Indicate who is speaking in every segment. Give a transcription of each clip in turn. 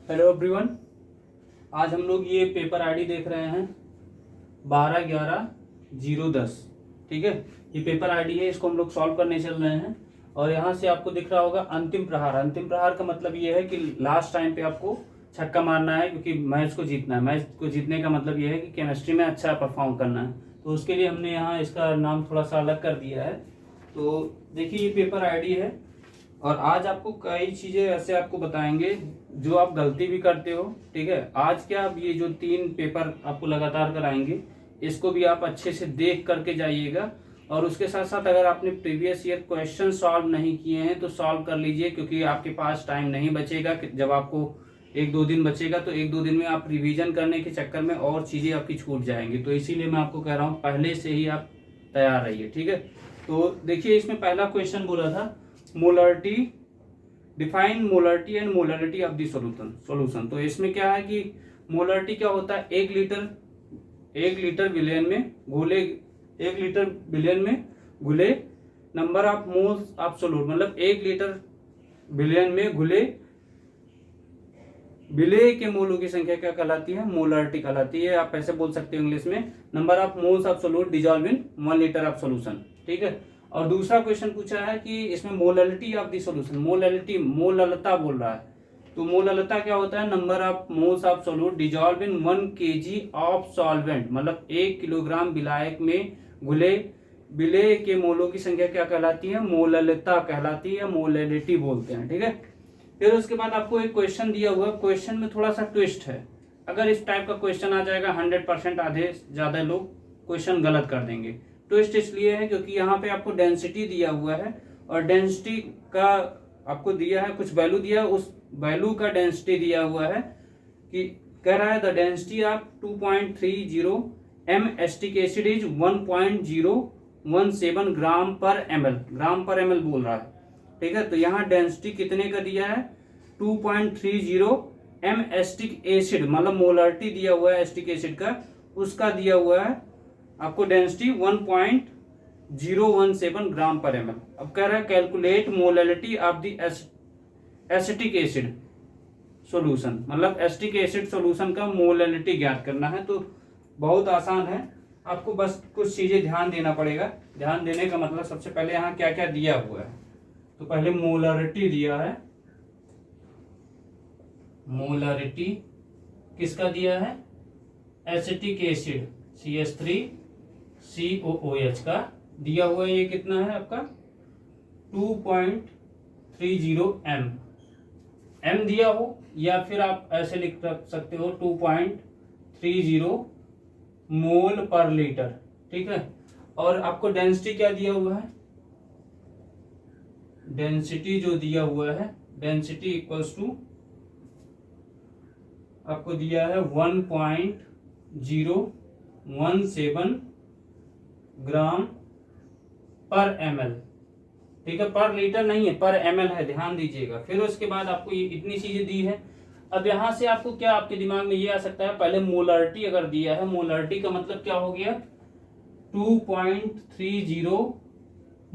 Speaker 1: Hello everyone. आज हम लोग ये पेपर आईडी देख रहे हैं 12-11-010। ठीक है, ये पेपर आईडी है, इसको हम लोग सॉल्व करने चल रहे हैं। और यहाँ से आपको दिख रहा होगा अंतिम प्रहार। अंतिम प्रहार का मतलब ये है कि लास्ट टाइम पे आपको छक्का मारना है, क्योंकि मैच को जीतना है। मैच को जीतने का मतलब ये है कि केमिस्ट्री में अच्छा परफॉर्म करना है। तो उसके लिए हमने यहाँ इसका नाम थोड़ा सा अलग कर दिया है। तो देखिए, ये पेपर आईडी है और आज आपको कई चीजें ऐसे आपको बताएंगे जो आप गलती भी करते हो। ठीक है, आज क्या, अब ये जो 3 पेपर आपको लगातार कराएंगे, इसको भी आप अच्छे से देख करके जाइएगा। और उसके साथ साथ अगर आपने प्रीवियस ईयर क्वेश्चन सॉल्व नहीं किए हैं तो सॉल्व कर लीजिए, क्योंकि आपके पास टाइम नहीं बचेगा। जब आपको 1-2 दिन बचेगा तो 1-2 दिन में आप रिवीजन करने के चक्कर में और चीजें आपकी छूट जाएंगी। तो इसीलिए मैं आपको कह रहा हूँ पहले से ही आप तैयार रहिए। ठीक है, तो देखिए, इसमें पहला क्वेश्चन बोला था molarity, define molarity and molarity of the solution. तो इसमें क्या है कि मोलरिटी क्या होता है, 1 लीटर बिलियन में घुले, 1 लीटर बिलियन में घुले number of moles of solute, मतलब 1 लीटर बिलियन में घुले विलेय के मोलों की संख्या क्या कहलाती है, मोलरिटी कहलाती है। आप ऐसे बोल सकते हो इंग्लिश में, number of moles of solute dissolve in 1 litre of solution. ठीक है, और दूसरा क्वेश्चन पूछा है कि इसमें molarity of the solution, molarity molality बोल रहा है। तो मोललता क्या होता है, number of moles of solute dissolve in 1 kg of solvent, मतलब 1 किलोग्राम विलायक में घुले विलेय के मोलों की संख्या क्या कहलाती है, मोललता कहलाती है, मोललिटी बोलते हैं। ठीक है, फिर उसके बाद आपको एक क्वेश्चन दिया हुआ, क्वेश्चन में थोड़ा सा ट्विस्ट है। अगर इस टाइप का क्वेश्चन आ जाएगा 100% आधे ज्यादा लोग क्वेश्चन गलत कर देंगे। ट्विस्ट इसलिए है क्योंकि यहाँ पे आपको डेंसिटी दिया हुआ है और डेंसिटी का आपको दिया है, कुछ वैल्यू दिया है, उस वैल्यू का डेंसिटी दिया हुआ है कि कह रहा है the density of 2.30 m acetic acid is 1.017 ग्राम पर ml बोल रहा है। ठीक है, तो यहाँ डेंसिटी कितने का दिया है, 2.30 m एस्टिक एसिड, मतलब मोलरिटी दिया हुआ है एस्टिक एसिड का, उसका दिया हुआ है आपको डेंसिटी 1.017 ग्राम पर ml। अब कह रहा है calculate molarity of the acetic acid solution, मतलब एसिटिक एसिड सॉल्यूशन का मोलरिटी ज्ञात करना है। तो बहुत आसान है, आपको बस कुछ चीजें ध्यान देना पड़ेगा। ध्यान देने का मतलब, सबसे पहले यहाँ क्या क्या दिया हुआ है। तो पहले मोलरिटी दिया है, मोलरिटी किसका दिया है, एसिटिक एसिड CH3COOH का दिया हुआ है। ये कितना है आपका 2.30 m दिया हो, या फिर आप ऐसे लिख सकते हो 2.30 मोल पर लीटर। ठीक है, और आपको डेंसिटी क्या दिया हुआ है, डेंसिटी जो दिया हुआ है, डेंसिटी इक्वल्स टू आपको दिया है 1.017 ग्राम पर ml। ठीक है, पर लीटर नहीं है, पर ml है, ध्यान दीजिएगा। फिर उसके बाद आपको ये इतनी चीजें दी है। अब यहां से आपको क्या, आपके दिमाग में ये आ सकता है, पहले मोलरिटी अगर दिया है, मोलरिटी का मतलब क्या हो गया, 2.30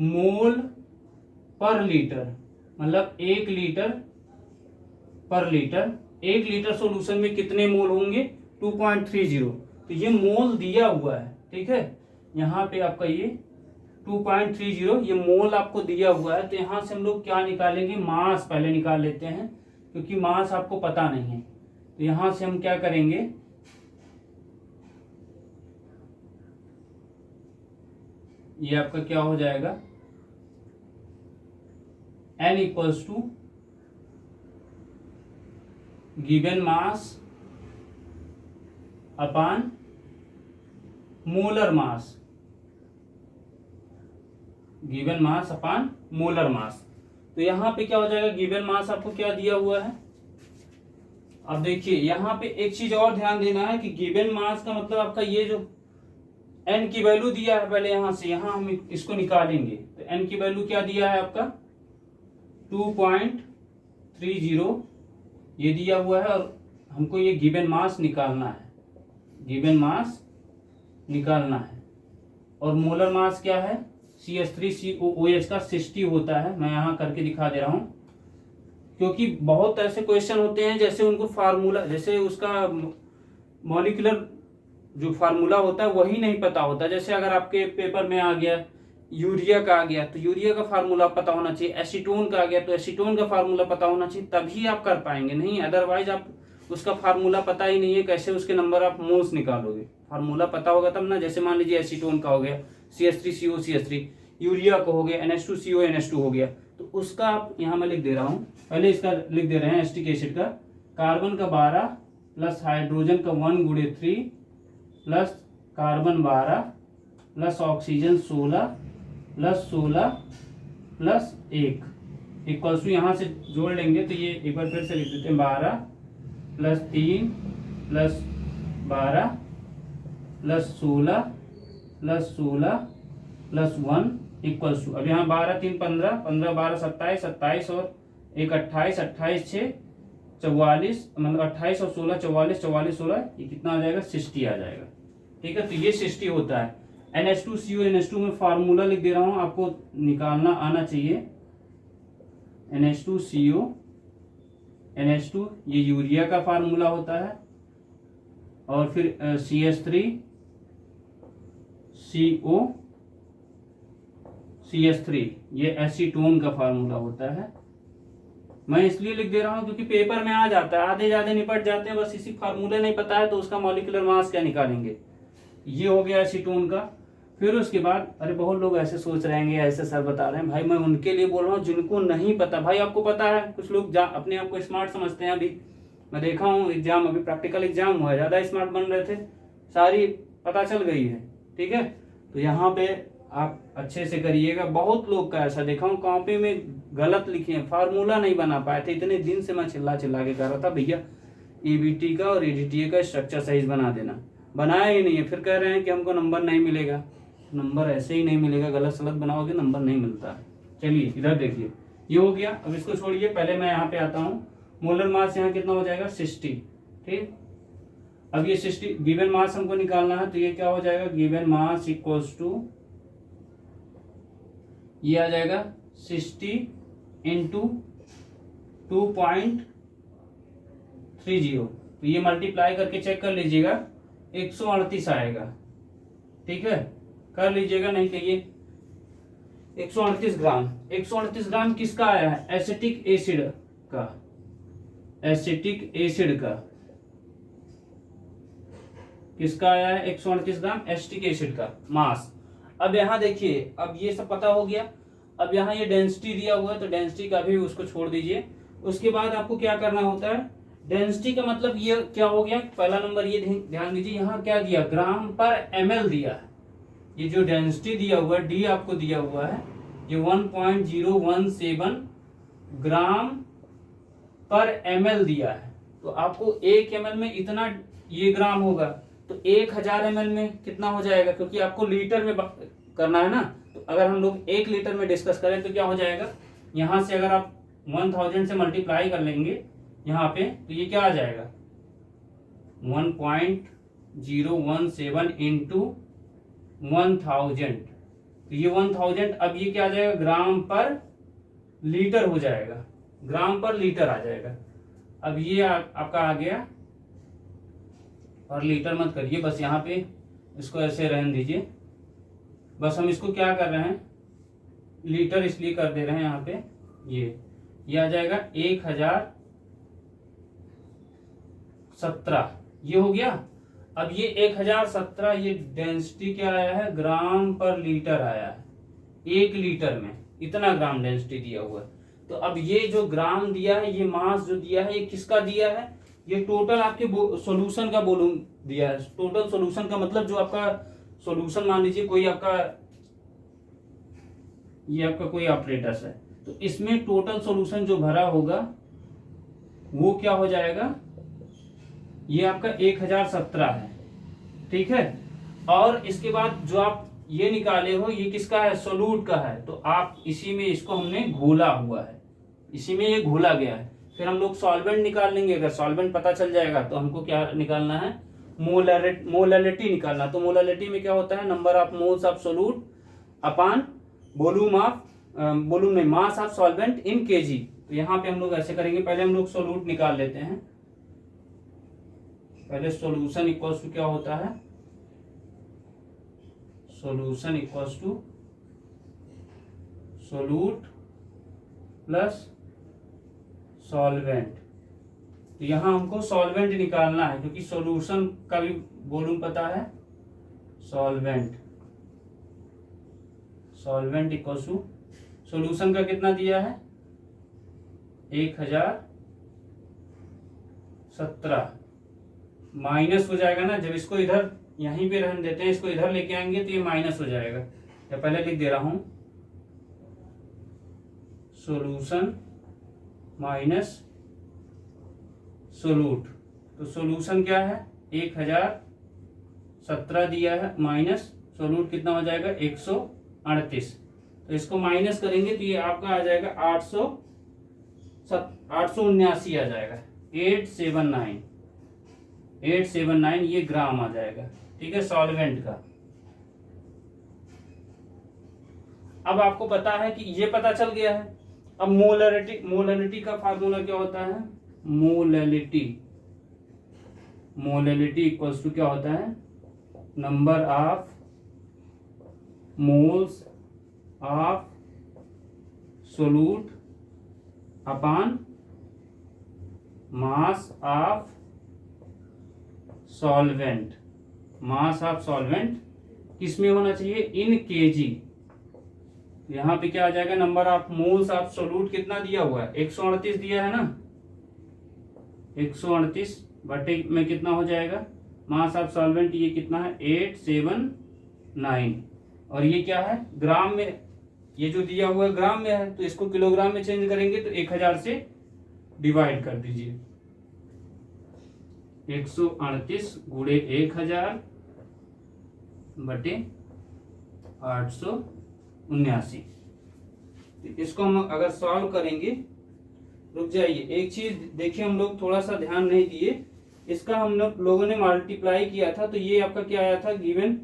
Speaker 1: मोल पर लीटर, मतलब 1 लीटर पर लीटर। 1 लीटर सॉल्यूशन में कितने मोल होंगे, 2.30। तो ये मोल दिया हुआ है। ठीक है, यहाँ पे आपका ये 2.30 ये मोल आपको दिया हुआ है। तो यहाँ से हम लोग क्या निकालेंगे, मास पहले निकाल लेते हैं, क्योंकि मास आपको पता नहीं है। तो यहाँ से हम क्या करेंगे, ये आपका क्या हो जाएगा, N equals to given mass upon molar mass, given mass upon molar mass. तो यहां पे क्या हो जाएगा, गिवन मास आपको क्या दिया हुआ है। अब देखिए, यहां पे एक चीज और ध्यान देना है कि गिवन मास का मतलब आपका ये जो n की वैल्यू दिया है, पहले यहां से यहां हम इसको निकालेंगे। तो n की वैल्यू क्या दिया है आपका 2.30 ये दिया हुआ है, और हमको ये गिवन मास निकालना है, गिवन मास निकालना है। और मोलर मास क्या है, CH3COOH का 60 होता है। मैं यहां करके दिखा दे रहा हूं, क्योंकि बहुत ऐसे क्वेश्चन होते हैं जैसे उनको फार्मूला, जैसे उसका मॉलिक्यूलर जो फार्मूला होता है वही नहीं पता होता। जैसे अगर आपके पेपर में आ गया यूरिया का, आ गया तो यूरिया का फार्मूला पता होना चाहिए, एसीटोन का आ गया तो एसीटोन का फार्मूला पता होना चाहिए, तभी आप कर पाएंगे, नहीं अदरवाइज आप उसका फार्मूला पता ही नहीं है, कैसे उसके नंबर आप मोल्स निकालोगे। फार्मूला पता होगा तब ना। जैसे मान लीजिए एसीटोन का हो गया CH3COCH3, यूरिया का हो गया NH2CO NH2 हो गया, तो उसका आप यहाँ मैं लिख दे रहा हूँ, पहले इसका लिख दे रहे हैं एसिटिक एसिड का, कार्बन का 12 प्लस हाइड्रोजन का 1/3 plus carbon 12 plus oxygen 16 plus 16 plus 1 equal to, यहाँ से जोड़ लेंगे तो ये एक बार फिर से लिख देते हैं, 12 plus 3 plus 12 plus 16 plus 16 plus 1 equal to, अब यहाँ 12 3 15, 15 12 27, 27 और 1 28, 28 6 44, मतलब 28 और 16 44, 44 16, ये कितना आ जाएगा 60 आ जाएगा। ठीक है, तो ये 60 होता है। NH2CO में फार्मूला लिख दे रहा हूं, आपको निकालना आना चाहिए। NH2 ये यूरिया का फार्मूला होता है, और फिर CH3 ये एसीटोन का फार्मूला होता है। मैं इसलिए लिख दे रहा हूं क्योंकि पेपर में आ जाता है, आधे ज्यादा निपट जाते हैं, बस इसी फार्मूले नहीं पता है तो उसका मॉलिक्यूलर मास क्या निकालेंगे। ये हो गया एसीटोन का। फिर उसके बाद, अरे बहुत लोग ऐसे सोच रहे हैं, ऐसे सर बता रहे हैं, भाई मैं उनके लिए बोल रहा हूँ जिनको नहीं पता। भाई आपको पता है, कुछ लोग अपने आप को स्मार्ट समझते हैं। अभी मैं देखा हूँ एग्जाम, अभी प्रैक्टिकल एग्जाम हुआ है, ज्यादा स्मार्ट बन रहे थे, सारी पता चल गई है। ठीक है, तो यहाँ पे आप अच्छे से करिएगा। बहुत लोग का ऐसा देखा हूँ कॉपी में गलत लिखे हैं, फार्मूला नहीं बना पाए थे। इतने दिन से मैं चिल्ला चिल्ला के कर रहा था भैया EBT का और EDTA का स्ट्रक्चर सही बना देना, बनाया ही नहीं है। फिर कह रहे हैं कि हमको नंबर नहीं मिलेगा। नंबर ऐसे ही नहीं मिलेगा, गलत सलत बनाओगे नंबर नहीं मिलता। चलिए इधर देखिए, ये हो गया। अब इसको छोड़िए, पहले मैं यहाँ पे आता हूँ। मोलर मास यहाँ कितना हो जाएगा 60। ठीक, अब ये 60 गिवन मास हमको निकालना है, तो ये क्या हो जाएगा, गिवन मास इक्वल्स टू, ये आ जाएगा 60 इंटू 2.30, तो ये मल्टीप्लाई करके चेक कर लीजिएगा, 138 आएगा। ठीक है, कर लीजिएगा, नहीं कहिए 138 ग्राम। 138 ग्राम किसका आया है, एसिटिक एसिड का, एसिटिक एसिड का किसका आया है 138 ग्राम एसिटिक एसिड का मास। अब यहाँ देखिए, अब ये सब पता हो गया। अब यहाँ ये डेंसिटी दिया हुआ है, तो डेंसिटी का भी उसको छोड़ दीजिए। उसके बाद आपको क्या करना होता है, डेंसिटी का मतलब ये क्या हो गया, पहला नंबर ये ध्यान दीजिए, यहाँ क्या दिया, ग्राम पर ml दिया है। ये जो डेंसिटी दिया हुआ है, डी आपको दिया हुआ है, ये 1.017 ग्राम पर ml दिया है। तो आपको 1 ml में इतना ये ग्राम होगा, तो 1000 ml में कितना हो जाएगा, क्योंकि आपको लीटर में करना है ना। तो अगर हम लोग 1 लीटर में डिस्कस करें तो क्या हो जाएगा, यहां से अगर आप 1000 से मल्टीप्लाई कर लेंगे यहाँ पे, तो ये क्या आ जाएगा 1.017 इंटू 1000, तो ये 1000, अब ये क्या आ जाएगा, ग्राम पर लीटर हो जाएगा, ग्राम पर लीटर आ जाएगा। अब ये आपका आ गया, और लीटर मत करिए, बस यहाँ पे इसको ऐसे रहने दीजिए। बस हम इसको क्या कर रहे हैं, लीटर इसलिए कर दे रहे हैं यहाँ पे, ये आ जाएगा 1017, ये हो गया। अब ये 1017, ये डेंसिटी क्या आया है, ग्राम पर लीटर आया है। 1 लीटर में इतना ग्राम डेंसिटी दिया हुआ है। तो अब ये जो ग्राम दिया है, ये मास जो दिया है, ये किसका दिया है, ये टोटल आपके सॉल्यूशन का वॉल्यूम दिया है। टोटल सॉल्यूशन का मतलब जो आपका सॉल्यूशन, मान लीजिए कोई आपका, ये आपका कोई ऑपरेटर्स है, तो इसमें टोटल सॉल्यूशन जो भरा होगा वो क्या हो जाएगा, ये आपका 1017 है। ठीक है, और इसके बाद जो आप ये निकाले हो, ये किसका है, सोलूट का है। तो आप इसी में इसको हमने घोला हुआ है, इसी में ये घोला गया है। फिर हम लोग सॉल्वेंट निकाल लेंगे। अगर सॉल्वेंट पता चल जाएगा तो हमको क्या निकालना है, मोलारिटी निकालना। तो मोलारिटी में क्या होता है, number of moles of solute upon volume of volume में mass of solvent in KG. तो यहाँ पे हम लोग ऐसे करेंगे, पहले हम लोग सोल्यूट निकाल लेते हैं। पहले सॉल्यूशन इक्वल्स टू क्या होता है, solution equals to solute plus solvent. तो यहाँ हमको सॉल्वेंट निकालना है क्योंकि सॉल्यूशन का भी वॉल्यूम पता है, solvent. Solvent equals to solution का कितना दिया है 1017, माइनस हो जाएगा ना, जब इसको इधर यहीं पे रहने देते हैं, इसको इधर लेके आएंगे तो ये माइनस हो जाएगा। या पहले लिख दे रहा हूं, सॉल्यूशन माइनस सोल्यूट। तो सॉल्यूशन क्या है 1017 दिया है, माइनस सोल्यूट कितना हो जाएगा 138। तो इसको माइनस करेंगे तो ये आपका आ जाएगा 879 आ जाएगा, 879 ये ग्राम आ जाएगा। ठीक है, सॉल्वेंट का। अब आपको पता है कि ये पता चल गया है। अब मोलैलिटी का फार्मूला क्या होता है, मोलैलिटी इक्वल्स टू क्या होता है, number of moles of solute upon mass of solvent. Mass of solvent किसमें होना चाहिए, इन केजी। यहां पे क्या आ जाएगा, number of moles of solute कितना दिया हुआ है 138 दिया है ना, 138 बटे में कितना हो जाएगा, मास ऑफ सॉल्वेंट ये कितना है 879, और ये क्या है ग्राम में, ये जो दिया हुआ है ग्राम में है, तो इसको किलोग्राम में चेंज करेंगे तो 1000 से डिवाइड कर दीजिए। 138 गुणे 1000 बटे 879। इसको हम अगर सॉल्व करेंगे, रुक जाइए एक चीज देखिए, हम लोग थोड़ा सा ध्यान नहीं दिए, इसका हम लोगों ने मल्टीप्लाई किया था, तो ये आपका क्या आया था गिवन,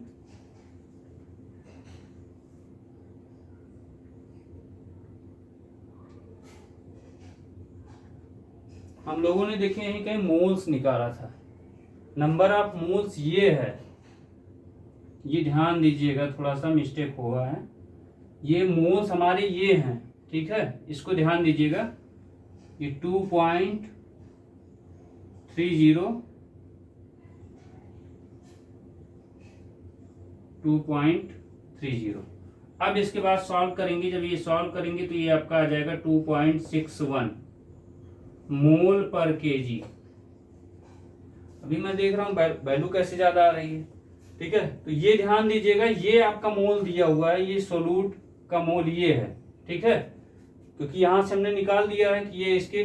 Speaker 1: हम लोगों ने देखे यहीं कहीं मोल्स निकाला था, नंबर ऑफ मोल्स ये है, ये ध्यान दीजिएगा, थोड़ा सा मिस्टेक हुआ है, ये मोल्स हमारे ये हैं, ठीक है, इसको ध्यान दीजिएगा, ये 2.30। अब इसके बाद सॉल्व करेंगे, जब ये सॉल्व करेंगे तो ये आपका आ जाएगा 2.61 मोल पर केजी। अभी मैं देख रहा हूं वैल्यू कैसे ज्यादा आ रही है, ठीक है, तो ये ध्यान दीजिएगा, ये आपका मोल दिया हुआ है, ये सोल्यूट का मोल ये है, ठीक है, क्योंकि यहां से हमने निकाल दिया है कि ये इसके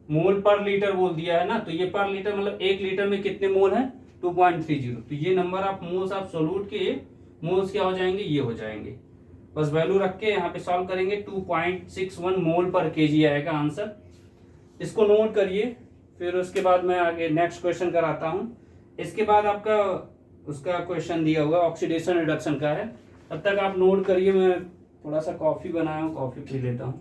Speaker 1: मोल पर लीटर बोल दिया है ना, तो ये पर लीटर मतलब 1 लीटर में कितने मोल है 2.30, तो ये number of moles of solute के मोल्स क्या हो जाएंगे, ये हो जाएंगे। बस वैल्यू रख के यहाँ पे सॉल्व करेंगे, 2.61 मोल पर केजी आएगा आंसर। इसको नोट करिए, फिर उसके बाद मैं आगे नेक्स्ट क्वेश्चन कराता हूं। इसके बाद आपका उसका क्वेश्चन दिया हुआ ऑक्सीडेशन रिडक्शन का है, तब तक आप नोट करिए, मैं थोड़ा सा कॉफी बनाया हूं, कॉफी पी लेता हूं।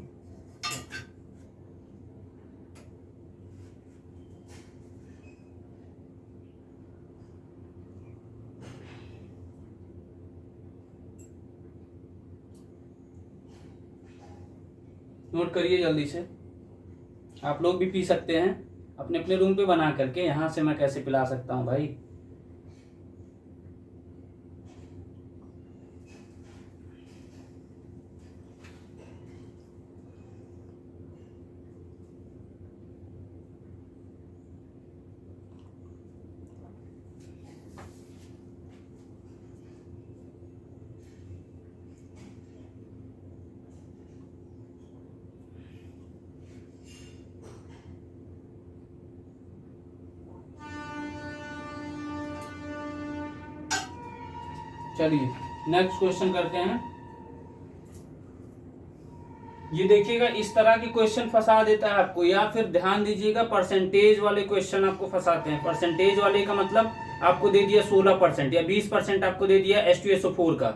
Speaker 1: नोट करिए जल्दी से, आप लोग भी पी सकते हैं अपने अपने रूम पे बना करके, यहां से मैं कैसे पिला सकता हूं भाई। चलिए नेक्स्ट क्वेश्चन करते हैं। ये देखिएगा, इस तरह के क्वेश्चन फंसा देता है आपको, या फिर ध्यान दीजिएगा परसेंटेज वाले क्वेश्चन आपको फंसाते हैं। परसेंटेज वाले का मतलब आपको दे दिया 16% या 20% आपको दे दिया H2SO4 का।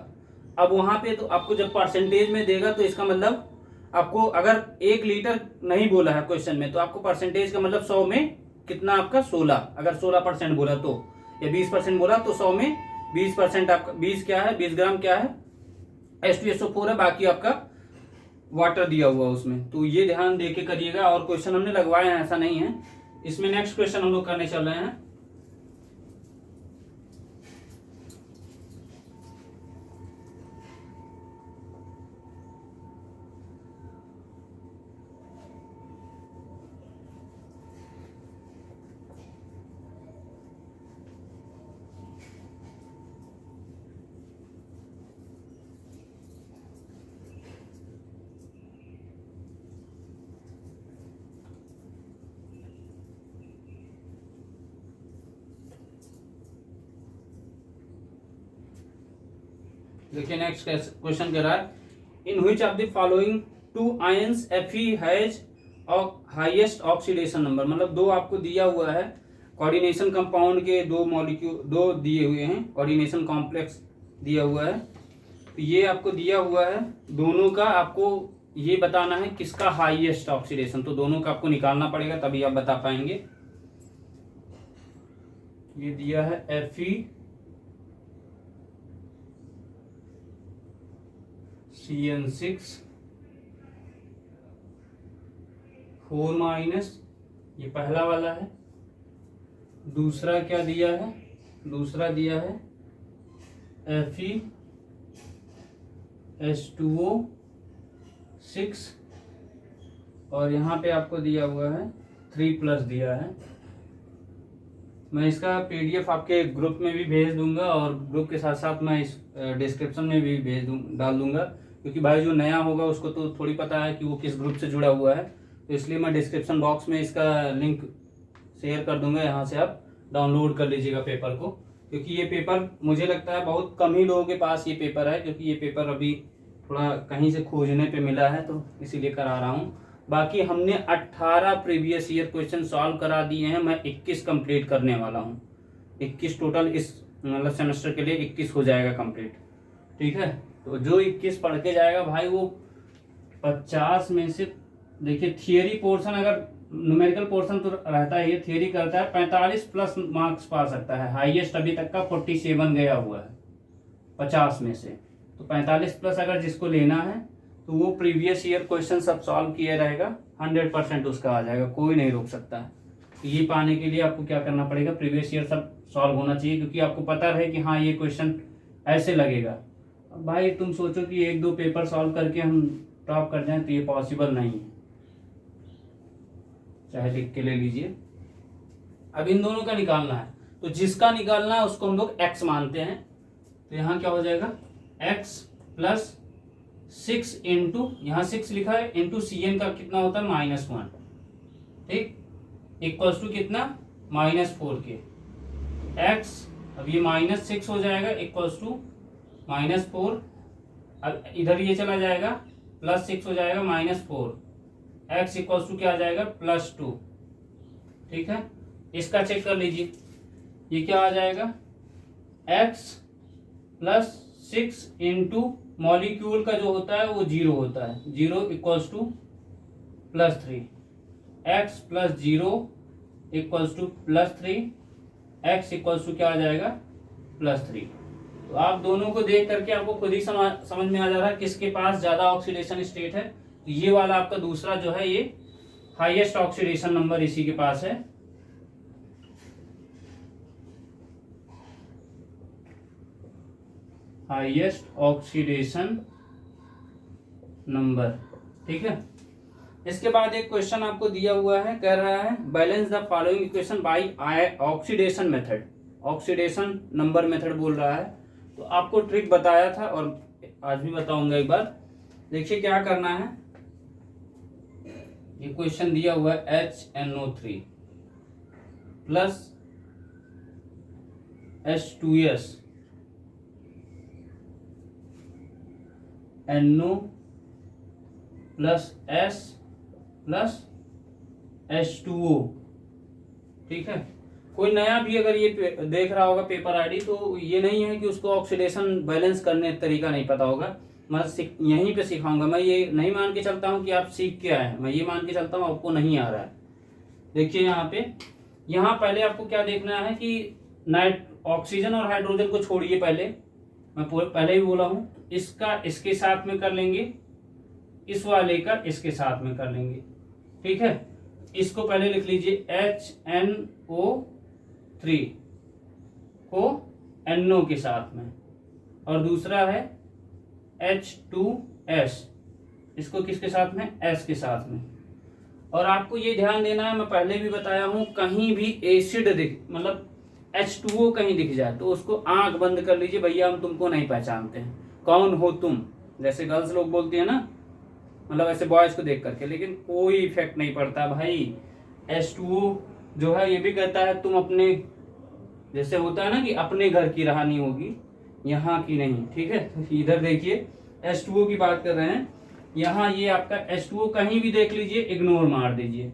Speaker 1: अब वहां पे तो आपको जब परसेंटेज में देगा तो इसका मतलब आपको अगर 1 लीटर नहीं बोला है क्वेश्चन में, तो आपको परसेंटेज का मतलब 100 में कितना आपका 16, अगर 16% बोला तो, या 20% बोला तो 100 में 20% आपका 20 क्या है, 20 ग्राम क्या है, H2SO4 है, बाकी आपका वाटर दिया हुआ उसमें। तो ये ध्यान दे के करिएगा, और क्वेश्चन हमने लगवाए हैं, ऐसा नहीं है। इसमें नेक्स्ट क्वेश्चन हम लोग करने चल रहे हैं। देखिए नेक्स्ट क्वेश्चन कह रहा है, in which of the following 2 ions Fe has highest oxidation number. मतलब 2 आपको दिया हुआ है, कोऑर्डिनेशन कंपाउंड के 2 मॉलिक्यूल 2 दिए हुए हैं, कोऑर्डिनेशन कॉम्प्लेक्स दिया हुआ है। तो ये आपको दिया हुआ है, दोनों का आपको ये बताना है किसका हाईएस्ट ऑक्सीडेशन, तो दोनों का आपको निकालना पड़ेगा, तभी आप बता पाएंगे। ये दिया है Fe CN6 4-, ये पहला वाला है। दूसरा क्या दिया है, दूसरा दिया है FeH2O6, और यहाँ पे आपको दिया हुआ है 3+ दिया है। मैं इसका PDF आपके ग्रुप में भी भेज दूंगा, और ग्रुप के साथ साथ मैं इस डिस्क्रिप्शन में भी डाल दूंगा, क्योंकि भाई जो नया होगा उसको तो थोड़ी पता है कि वो किस ग्रुप से जुड़ा हुआ है। तो इसलिए मैं डिस्क्रिप्शन बॉक्स में इसका लिंक शेयर कर दूंगा, यहाँ से आप डाउनलोड कर लीजिएगा पेपर को, क्योंकि ये पेपर मुझे लगता है बहुत कम ही लोगों के पास ये पेपर है, क्योंकि ये पेपर अभी थोड़ा कहीं से खोजने पे मिला है, तो इसीलिए करा रहा हूँ। बाकी हमने 18 प्रीवियस ईयर क्वेश्चन सॉल्व करा दिए हैं, मैं 21 कंप्लीट करने वाला हूँ। 21 टोटल इस मतलब सेमेस्टर के लिए 21 हो जाएगा कंप्लीट, ठीक है। तो जो 21 पढ़ के जाएगा भाई, वो 50 में से, देखिए थियरी पोर्शन, अगर न्यूमेरिकल पोर्शन तो रहता है, ये थियरी करता है, 45+ मार्क्स पा सकता है। हाईएस्ट अभी तक का 47 गया हुआ है 50 में से। तो 45+ अगर जिसको लेना है, तो वो प्रीवियस ईयर क्वेश्चन सब सॉल्व किए रहेगा, 100% उसका आ जाएगा, कोई नहीं रोक सकता है। तो ये पाने के लिए आपको क्या करना पड़ेगा, प्रीवियस ईयर सब सॉल्व होना चाहिए, क्योंकि आपको पता रहे कि हाँ ये क्वेश्चन ऐसे लगेगा। अब भाई तुम सोचो कि 1-2 पेपर सॉल्व करके हम टॉप कर जाएं, तो ये पॉसिबल नहीं है। चाहे लिख के ले लीजिए। अब इन दोनों का निकालना है, तो जिसका निकालना है उसको हम लोग x मानते हैं। तो यहाँ क्या हो जाएगा, x + 6 इंटू, यहाँ 6 लिखा है, इंटू Cn का कितना होता है -1, ठीक, इक्वल्स टू कितना -4 के x। अब ये -6 हो जाएगा, इक्वल्स टू -4। अब इधर ये चला जाएगा, +6 हो जाएगा -4, x इक्वल्स टू क्या आ जाएगा +2, ठीक है। इसका चेक कर लीजिए, ये क्या आ जाएगा, x + 6 इंटू मॉलिक्यूल का जो होता है वो 0 होता है, 0 equals to +3, x + 0 equals to +3, x equals to क्या आ जाएगा +3। तो आप दोनों को देख करके आपको खुद ही समझ में आ जा रहा है किसके पास ज्यादा ऑक्सीडेशन स्टेट है। तो ये वाला आपका दूसरा जो है, ये हाईएस्ट ऑक्सीडेशन नंबर इसी के पास है। हाईएस्ट ऑक्सीडेशन नंबर, ठीक है। इसके बाद एक क्वेश्चन आपको दिया हुआ है, कह रहा है balance the following equation by oxidation method. Oxidation number method बोल रहा है। तो आपको ट्रिक बताया था और आज भी बताऊंगा एक बार। देखिए क्या करना है, ये क्वेश्चन दिया हुआ है HNO3 plus H2S NO plus S plus H2O, ठीक है। कोई नया भी अगर ये देख रहा होगा पेपर आईडी, तो ये नहीं है कि उसको ऑक्सीडेशन बैलेंस करने तरीका नहीं पता होगा। मैं यहीं पे सिखाऊंगा। मैं ये नहीं मान के चलता हूँ कि आप सीख के आए हैं, मैं ये मान के चलता हूँ आपको नहीं आ रहा है। देखिए यहाँ पे, यहाँ पहले आपको क्या देखना है कि नाइट ऑक्सीजन और हाइड्रोजन को छोड़िए, पहले मैं पहले ही बोला हूँ, इसका इसके साथ में कर लेंगे, इस वाले का इसके साथ में कर लेंगे, ठीक है। इसको पहले लिख लीजिए HNO3 को NO के साथ में, और दूसरा है H2S, इसको किसके साथ में, S के साथ में। और आपको ये ध्यान देना है, मैं पहले भी बताया हूं, कहीं भी एसिड दिख, मतलब H2O कहीं दिख जाए तो उसको आंख बंद कर लीजिए, भैया हम तुमको नहीं पहचानते हैं, कौन हो तुम, जैसे गर्ल्स लोग बोलती है ना, मतलब ऐसे बॉयज को देख करके, लेकिन कोई इफेक्ट नहीं पड़ता भाई। H2O जो है ये भी कहता है तुम अपने, जैसे होता है ना कि अपने घर की रहानी होगी, यहाँ की नहीं, ठीक है। तो इधर देखिए H2O की बात कर रहे हैं, यहाँ ये आपका H2O कहीं भी देख लीजिए, इग्नोर मार दीजिए।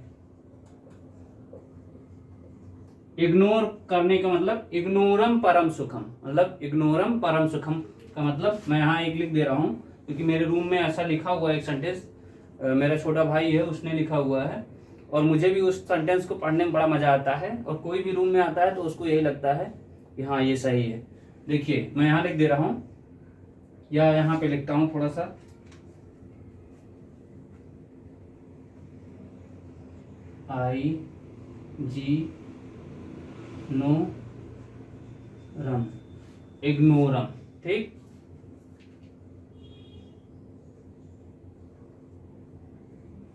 Speaker 1: इग्नोर करने का मतलब इग्नोरम परम सुखम, मतलब इग्नोरम परम सुखम का मतलब मैं यहाँ एक लिख दे रहा हूँ, क्योंकि मेरे रूम में ऐसा लिखा हुआ है एक सेंटेंस, मेरा छोटा भाई है उसने लिखा हुआ है, और मुझे भी उस सेंटेंस को पढ़ने में बड़ा मजा आता है, और कोई भी रूम में आता है तो उसको यही लगता है कि हाँ ये सही है। देखिए मैं यहाँ लिख दे रहा हूँ, या यहाँ पे लिखता हूँ थोड़ा सा, इग्नोरम, इग्नोरम, ठीक।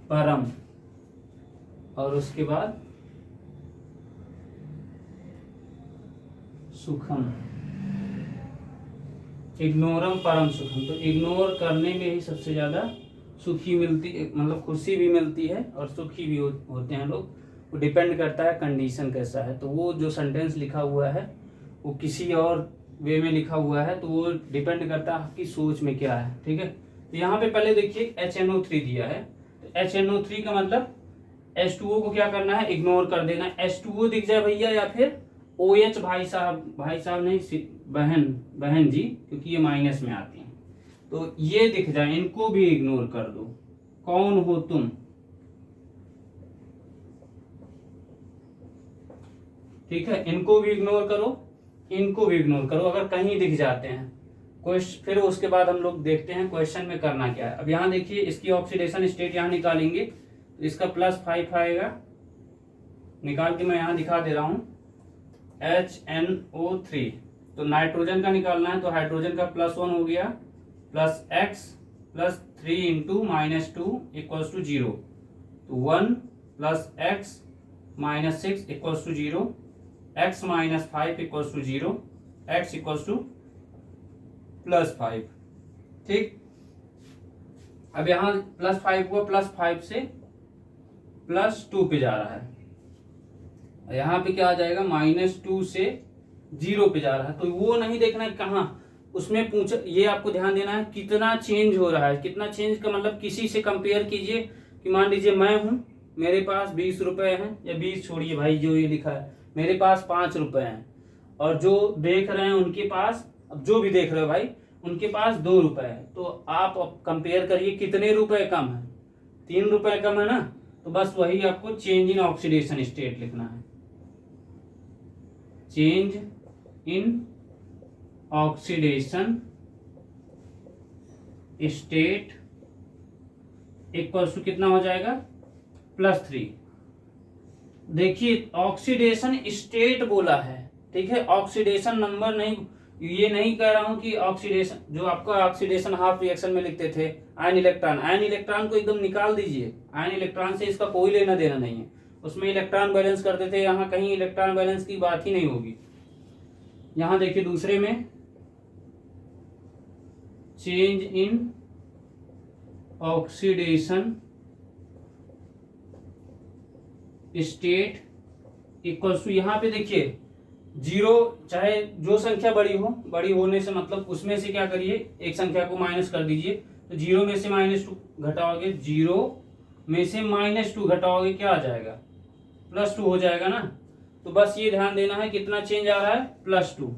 Speaker 1: परम, और उसके बाद सुखम, इग्नोरम परम सुखम। तो इग्नोर करने में ही सबसे ज्यादा सुखी मिलती, मतलब खुशी भी मिलती है और सुखी भी होते हैं लोग। वो डिपेंड करता है कंडीशन कैसा है। तो वो जो सेंटेंस लिखा हुआ है वो किसी और वे में लिखा हुआ है, तो वो डिपेंड करता है आपकी सोच में क्या है, ठीक है। तो यहाँ पे पहले देखिए HNO3 दिया है, तो HNO3 का मतलब H2O को क्या करना है, इग्नोर कर देना। H2O दिख जाए भैया, या फिर OH, भाई साहब नहीं, बहन जी, क्योंकि ये माइनस में आती हैं, तो ये दिख जाए, इनको भी इग्नोर कर दो। कौन हो तुम, ठीक है, इनको भी इग्नोर करो, इनको भी इग्नोर करो, अगर कहीं दिख जाते हैं। फिर उसके बाद हम लोग देखते हैं क्वेश्चन में करना क्या है। अब यहाँ देखिए इसकी ऑक्सीडेशन स्टेट यहाँ निकालेंगे, तो इसका +5 आएगा, निकाल के मैं यहाँ दिखा दे रहा हूं, HNO3। तो नाइट्रोजन का निकालना है, तो हाइड्रोजन का +1 हो गया, +X +3 इंटू -2 = 0, तो 1 +X -6 = 0, X -5 = 0, X = +5, ठीक। अब यहाँ +5 हुआ, +5 से +2 पे जा रहा है, यहाँ पे क्या आ जाएगा, -2 से 0 पे जा रहा है। तो वो नहीं देखना है कहाँ, उसमें पूछ, ये आपको ध्यान देना है कितना चेंज हो रहा है। कितना चेंज का मतलब किसी से कंपेयर कीजिए, कि मान लीजिए मैं हूं, मेरे पास 20 रुपए हैं, या 20 छोड़िए भाई, जो ये लिखा है, मेरे पास 5 रुपए हैं, और जो देख रहे हैं उनके पास, अब जो भी देख रहे हो भाई, उनके पास 2 रुपए है, तो आप कंपेयर करिए कितने रुपए कम है, 3 रुपए कम है ना। तो बस वही आपको चेंज इन ऑक्सीडेशन स्टेट लिखना है, change in oxidation state equals to कितना हो जाएगा, +3। देखिए ऑक्सीडेशन स्टेट बोला है, ठीक है, ऑक्सीडेशन नंबर नहीं, ये नहीं कह रहा हूं कि ऑक्सीडेशन, जो आपका ऑक्सीडेशन हाफ रिएक्शन में लिखते थे आयन इलेक्ट्रॉन को एकदम निकाल दीजिए। आयन इलेक्ट्रॉन से इसका कोई लेना देना नहीं है, उसमें इलेक्ट्रॉन बैलेंस करते थे, यहाँ कहीं इलेक्ट्रॉन बैलेंस की बात ही नहीं होगी। यहाँ देखिए दूसरे में, change in oxidation state equals to, यहाँ पे देखिए 0, चाहे जो संख्या बड़ी हो, बड़ी होने से मतलब उसमें से क्या करिए, एक संख्या को माइनस कर दीजिए, तो 0 में से -2 घटाओगे, 0 में से -2 घटाओगे, क्या आ जाएगा, +2 हो जाएगा ना। तो बस ये ध्यान देना है कितना चेंज आ रहा है, +2।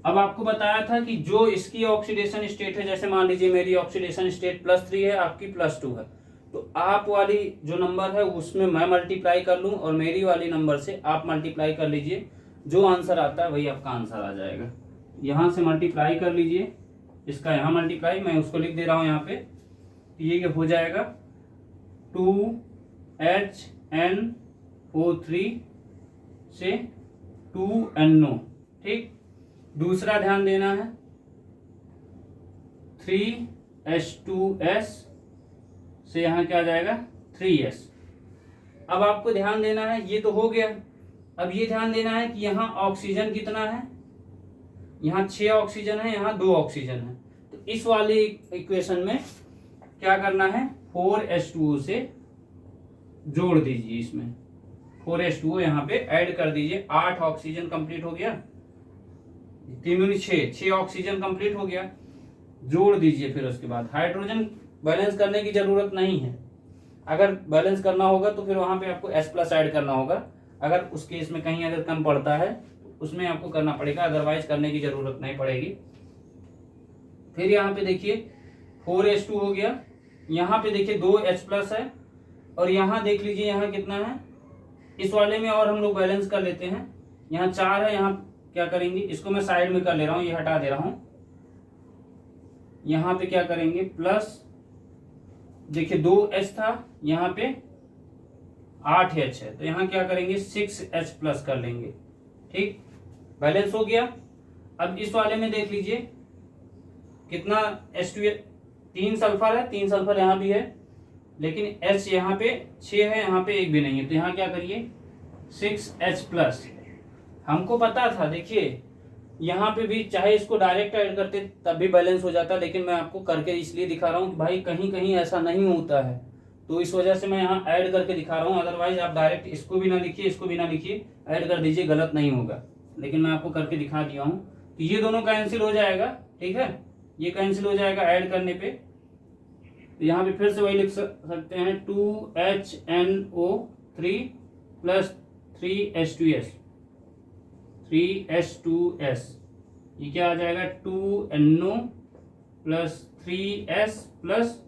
Speaker 1: अब आपको बताया था कि जो इसकी ऑक्सीडेशन स्टेट है, जैसे मान लीजिए मेरी ऑक्सीडेशन स्टेट +3 है, आपकी +2 है, तो आप वाली जो नंबर है उसमें मैं मल्टीप्लाई कर लूं और मेरी वाली नंबर से आप मल्टीप्लाई कर लीजिए, जो आंसर आता है वही आपका आंसर आ जाएगा। यहां से मल्टीप्लाई कर लीजिए, इसका यहाँ मल्टीप्लाई, मैं उसको लिख दे रहा हूं यहाँ पे, ये हो जाएगा 2HNO3 से 2NO। ठीक, दूसरा ध्यान देना है 3H2S से यहाँ क्या आ जाएगा 3S। अब आपको ध्यान देना है, ये तो हो गया, अब ये ध्यान देना है कि यहाँ ऑक्सीजन कितना है, यहाँ 6 ऑक्सीजन है, यहाँ 2 ऑक्सीजन है, तो इस वाली इक्वेशन में क्या करना है 4H2O से जोड़ दीजिए, इसमें 4H2O यहाँ पे ऐड कर दीजिए। 8 ऑक्सीजन कंप्लीट हो गया, 3 दूनी 6 ऑक्सीजन कंप्लीट हो गया, जोड़ दीजिए। फिर उसके बाद हाइड्रोजन बैलेंस करने की जरूरत नहीं है, अगर बैलेंस करना होगा तो फिर वहां पे आपको H+ ऐड करना होगा, अगर उस केस में कहीं अगर कम पड़ता है उसमें आपको करना पड़ेगा, अदरवाइज करने की जरूरत नहीं पड़ेगी। फिर यहाँ पे देखिए 4H2 हो गया, यहाँ पे देखिए 2H+ है, और यहाँ देख लीजिए यहाँ कितना है इस वाले में, और हम लोग बैलेंस कर लेते हैं। यहाँ 4 है, यहाँ क्या करेंगे, इसको मैं साइड में कर ले रहा हूँ, ये हटा दे रहा हूँ। यहाँ पे क्या करेंगे प्लस, देखिए 2H था, यहाँ पे 8H है, तो यहाँ क्या करेंगे 6H+ कर लेंगे। ठीक, बैलेंस हो गया। अब इस वाले में देख लीजिए कितना H2, 3 सल्फर है, 3 सल्फर यहाँ भी है, लेकिन H यहाँ पे 6 है, यहाँ पे 1 भी नहीं है, तो यहाँ क्या करिए 6H+। हमको पता था, देखिए यहाँ पे भी चाहे इसको डायरेक्ट ऐड करते तब भी बैलेंस हो जाता, लेकिन मैं आपको करके इसलिए दिखा रहा हूँ कि भाई कहीं कहीं ऐसा नहीं होता है, तो इस वजह से मैं यहाँ ऐड करके दिखा रहा हूँ। अदरवाइज आप डायरेक्ट इसको भी ना लिखिए, इसको भी ना लिखिए, ऐड कर दीजिए, गलत नहीं होगा, लेकिन मैं आपको करके दिखा दिया हूँ। तो ये दोनों कैंसिल हो जाएगा, ठीक है, ये कैंसिल हो जाएगा ऐड करने पे। तो यहाँ पे फिर से वही लिख सकते हैं 2HNO3 + 3H2S, ये क्या आ जाएगा 2NO + 3S +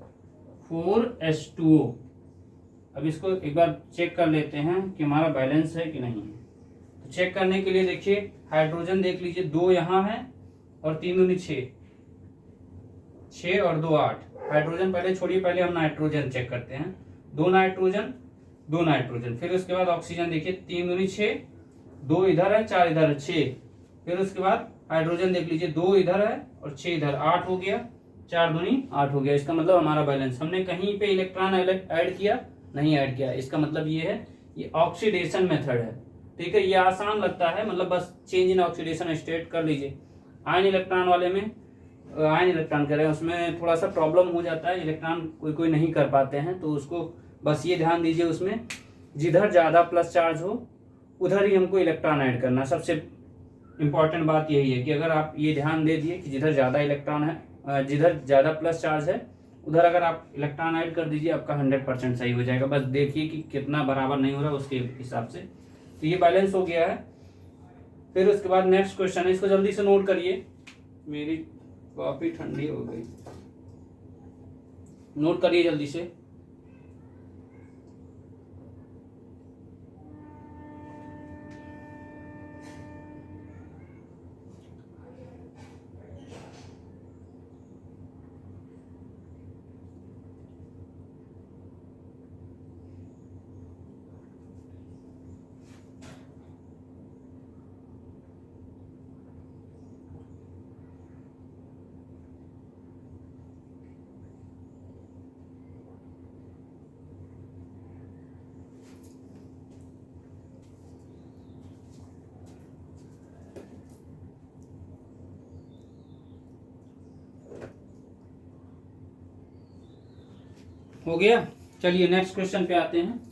Speaker 1: 4H2O। अब इसको एक बार चेक कर लेते हैं कि हमारा बैलेंस है कि नहीं। तो चेक करने के लिए देखिए हाइड्रोजन देख लीजिए, 2 यहाँ है और 3 दूनी 6 और 2 8। हाइड्रोजन पहले छोड़िए, पहले हम नाइट्रोजन चेक करते हैं। 2 नाइट्रोजन, 2 नाइट्रोजन, फिर उसके बाद ऑक्सीजन देखिए 3 दूनी 6, 2 इधर है, 4 इधर है, 6। फिर उसके बाद हाइड्रोजन देख लीजिए, 2 इधर है और 6 इधर, 8 हो गया, 4 दूनी 8 हो गया। इसका मतलब हमारा बैलेंस, हमने कहीं पे इलेक्ट्रॉन ऐड किया नहीं, ऐड किया। इसका मतलब ये है ये ऑक्सीडेशन मेथड है, ठीक है, ये आसान लगता है, मतलब बस चेंज इन ऑक्सीडेशन स्टेट कर लीजिए। आयन इलेक्ट्रॉन वाले में, आयन इलेक्ट्रॉन करें उसमें थोड़ा सा प्रॉब्लम हो जाता है, इलेक्ट्रॉन कोई नहीं कर पाते हैं, तो उसको बस ये ध्यान दीजिए, उसमें जिधर ज़्यादा प्लस चार्ज हो उधर ही हमको इलेक्ट्रॉन ऐड करना। सबसे इम्पॉर्टेंट बात यही है कि अगर आप ये ध्यान दे दिए कि जिधर ज़्यादा इलेक्ट्रॉन है, जिधर ज़्यादा प्लस चार्ज है उधर अगर आप इलेक्ट्रॉन ऐड कर दीजिए, आपका 100% सही हो जाएगा। बस देखिए कि कितना बराबर नहीं हो रहा उसके हिसाब से। तो ये बैलेंस हो गया है। फिर उसके बाद नेक्स्ट क्वेश्चन है, इसको जल्दी से नोट करिए, मेरी कॉपी ठंडी हो गई, नोट करिए जल्दी से। हो गया, चलिए नेक्स्ट क्वेश्चन पे आते हैं।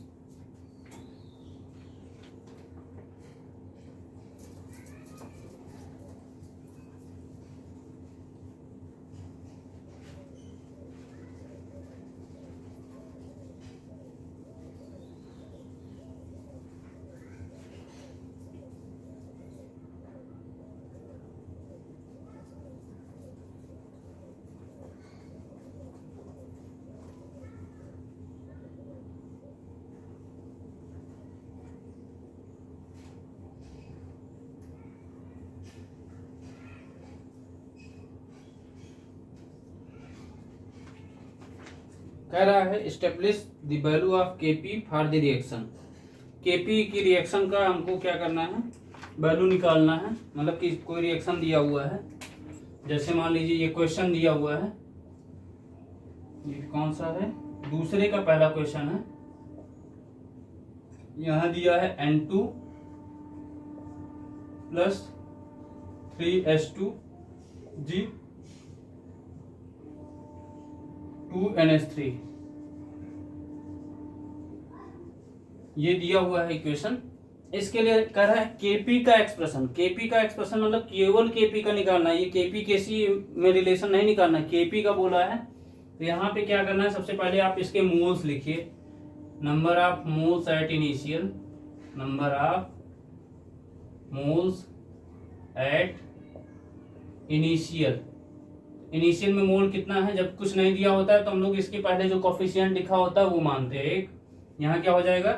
Speaker 1: कह रहा है establish the value of Kp for the reaction. Kp की रिएक्शन का हमको क्या करना है, वैल्यू निकालना है। मतलब कि कोई रिएक्शन दिया हुआ है, जैसे मान लीजिए ये क्वेश्चन दिया हुआ है, ये कौन सा है, दूसरे का पहला क्वेश्चन है। यहां दिया है N2 प्लस 3H2G 2NH3, ये दिया हुआ है इक्वेशन। इसके लिए कह रहा है Kp का एक्सप्रेशन। Kp का एक्सप्रेशन मतलब केवल Kp का निकालना है, ये Kp केसी में रिलेशन नहीं निकालना, Kp का बोला है। तो यहाँ पे क्या करना है, सबसे पहले आप इसके मोल्स लिखिए, number of moles at initial, number of moles at initial. Initial में मोल कितना है, जब कुछ नहीं दिया होता है तो हम लोग इसके पहले जो कोफिशिएंट लिखा होता है वो मानते हैं एक। यहाँ क्या हो जाएगा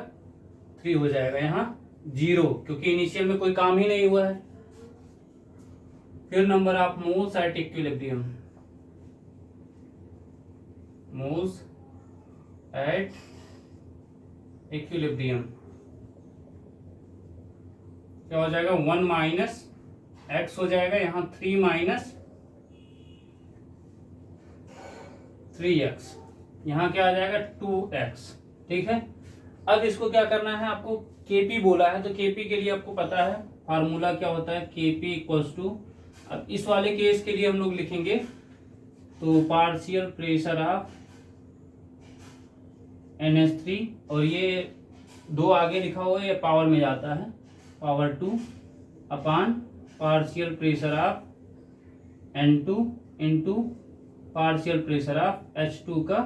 Speaker 1: 3 हो जाएगा, यहाँ 0 क्योंकि इनिशियल में कोई काम ही नहीं हुआ है। फिर number of moles at equilibrium, moles at equilibrium क्या हो जाएगा 1 माइनस एक्स हो जाएगा, यहाँ 3 माइनस 3x, यहाँ क्या आ जाएगा 2x। ठीक है, अब इसको क्या करना है, आपको Kp बोला है तो Kp के लिए आपको पता है फार्मूला क्या होता है, Kp इक्वल्स टू, अब इस वाले केस के लिए हम लोग लिखेंगे तो पार्शियल प्रेशर ऑफ NH3, और ये 2 आगे लिखा हुआ है, ये पावर में जाता है, power 2 upon partial pressure of N2 into partial pressure of H2 का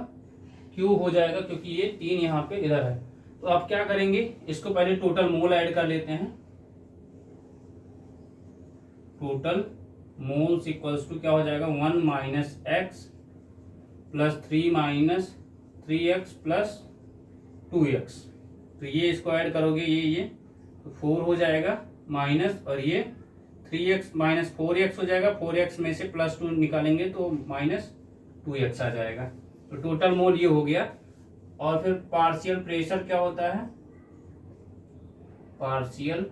Speaker 1: क्यू हो जाएगा, क्योंकि ये 3 यहाँ पे इधर है। तो आप क्या करेंगे, इसको पहले टोटल मोल ऐड कर लेते हैं। टोटल मोल्स इक्वल्स टू क्या हो जाएगा 1 minus x plus 3 minus 3x plus 2x। तो ये इसको ऐड करोगे, ये तो 4 हो जाएगा माइनस, और ये 3x माइनस 4x हो जाएगा, 4x में से प्लस 2 निकालेंगे तो माइनस 2x आ जाएगा। तो टोटल मोल ये हो गया। और फिर पार्शियल प्रेशर क्या होता है, partial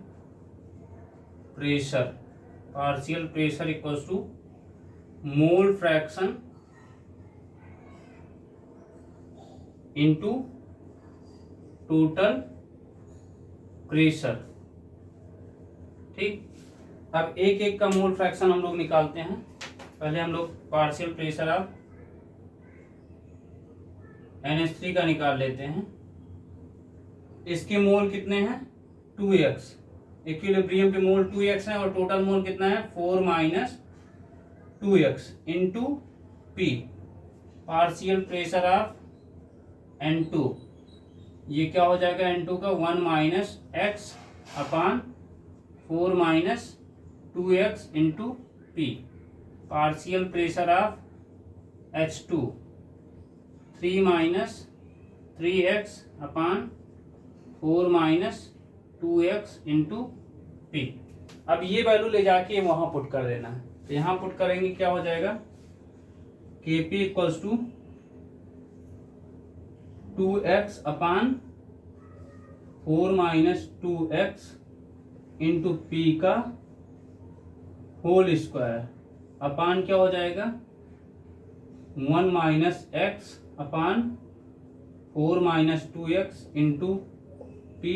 Speaker 1: pressure equals to mole fraction into total pressure. ठीक, अब एक एक का मोल फ्रैक्शन हम लोग निकालते हैं। पहले हम लोग पार्शियल प्रेशर ऑफ NH3 का निकाल लेते हैं। इसके मोल कितने हैं 2x, इक्विलिब्रियम के मोल 2x है, और टोटल मोल कितना है 4 minus 2x into P, partial pressure of N2, ये क्या हो जाएगा N2 का 1 minus x upon 4 minus 2x into P, partial pressure of H2 3 minus 3x upon 4 minus 2x into P। अब ये वैल्यू ले जाके वहां पुट कर देना है, तो यहाँ पुट करेंगे क्या हो जाएगा Kp equals to 2x upon 4 minus 2x into P का होल स्क्वायर अपान क्या हो जाएगा 1 minus x upon 4 minus 2x into P,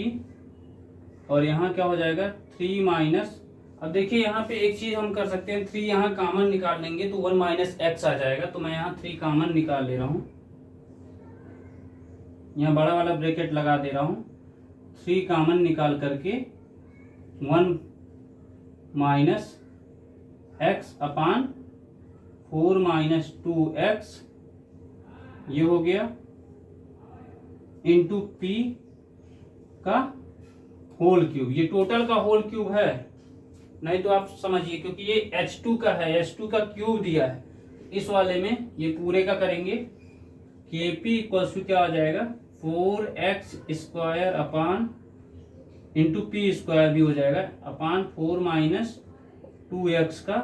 Speaker 1: और यहाँ क्या हो जाएगा 3 माइनस, अब देखिए यहाँ पे एक चीज हम कर सकते हैं, 3 यहाँ कॉमन निकाल लेंगे तो 1 माइनस एक्स आ जाएगा। तो मैं यहाँ 3 कॉमन निकाल ले रहा हूँ, यहाँ बड़ा वाला ब्रैकेट लगा दे रहा हूँ। 3 कॉमन निकाल करके 1 minus x upon 4 minus 2x, ये हो गया इंटू P का होल क्यूब। ये टोटल का होल क्यूब है, नहीं तो आप समझिए क्योंकि ये H2 का है, H2 का क्यूब दिया है। इस वाले में ये पूरे का करेंगे, Kp इक्वल्स टू क्या आ जाएगा 4x square upon into P square भी हो जाएगा अपान 4 माइनस 2x का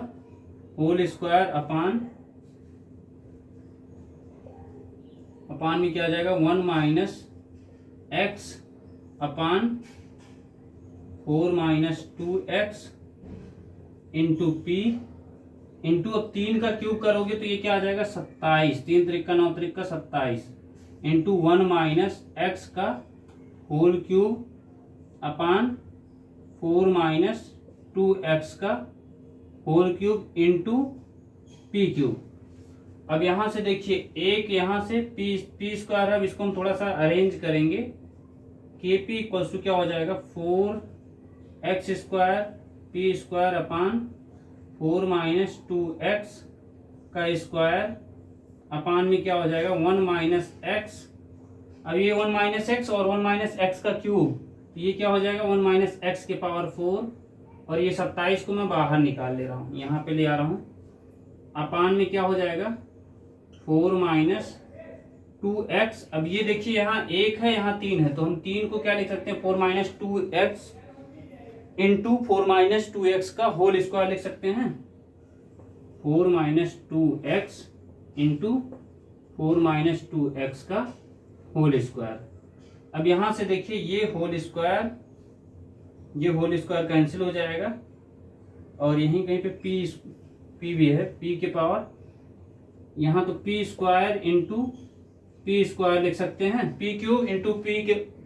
Speaker 1: होल स्क्वायर अपान अपान में क्या आ जाएगा 1 minus x upon 4 minus 2x into P into, अब 3 का क्यूब करोगे तो ये क्या आ जाएगा 27, 3 त्रिक 9 त्रिक 27 इंटू 1 माइनस एक्स का whole cube upon 4 minus 2x का whole cube into P cube. अब यहां से देखिए एक यहां से पी स्क्वायर है, अब इसको हम थोड़ा सा अरेंज करेंगे। के पी इक्वल टू क्या हो जाएगा 4x square P square upon 4 minus 2x का स्क्वायर अपान में क्या हो जाएगा 1 माइनस एक्स। अब ये 1 माइनस एक्स और 1 माइनस एक्स का क्यूब, तो ये क्या हो जाएगा 1 माइनस एक्स के पावर 4, और ये 27 को मैं बाहर निकाल ले रहा हूँ, यहाँ पे ले आ रहा हूँ। अपान में क्या हो जाएगा 4 माइनस 2x। अब ये देखिए यहाँ 1 है यहाँ 3 है, तो हम 3 को क्या लिख सकते हैं 4 minus 2x into 4 minus 2x का होल स्क्वायर लिख सकते हैं। 4 minus 2x into 4 minus 2x का होल स्क्वायर। अब यहां से देखिए ये होल स्क्वायर कैंसिल हो जाएगा, और यहीं कहीं पे p भी है, p के पावर यहाँ तो p square into P square लिख सकते हैं, p क्यूब इंटू p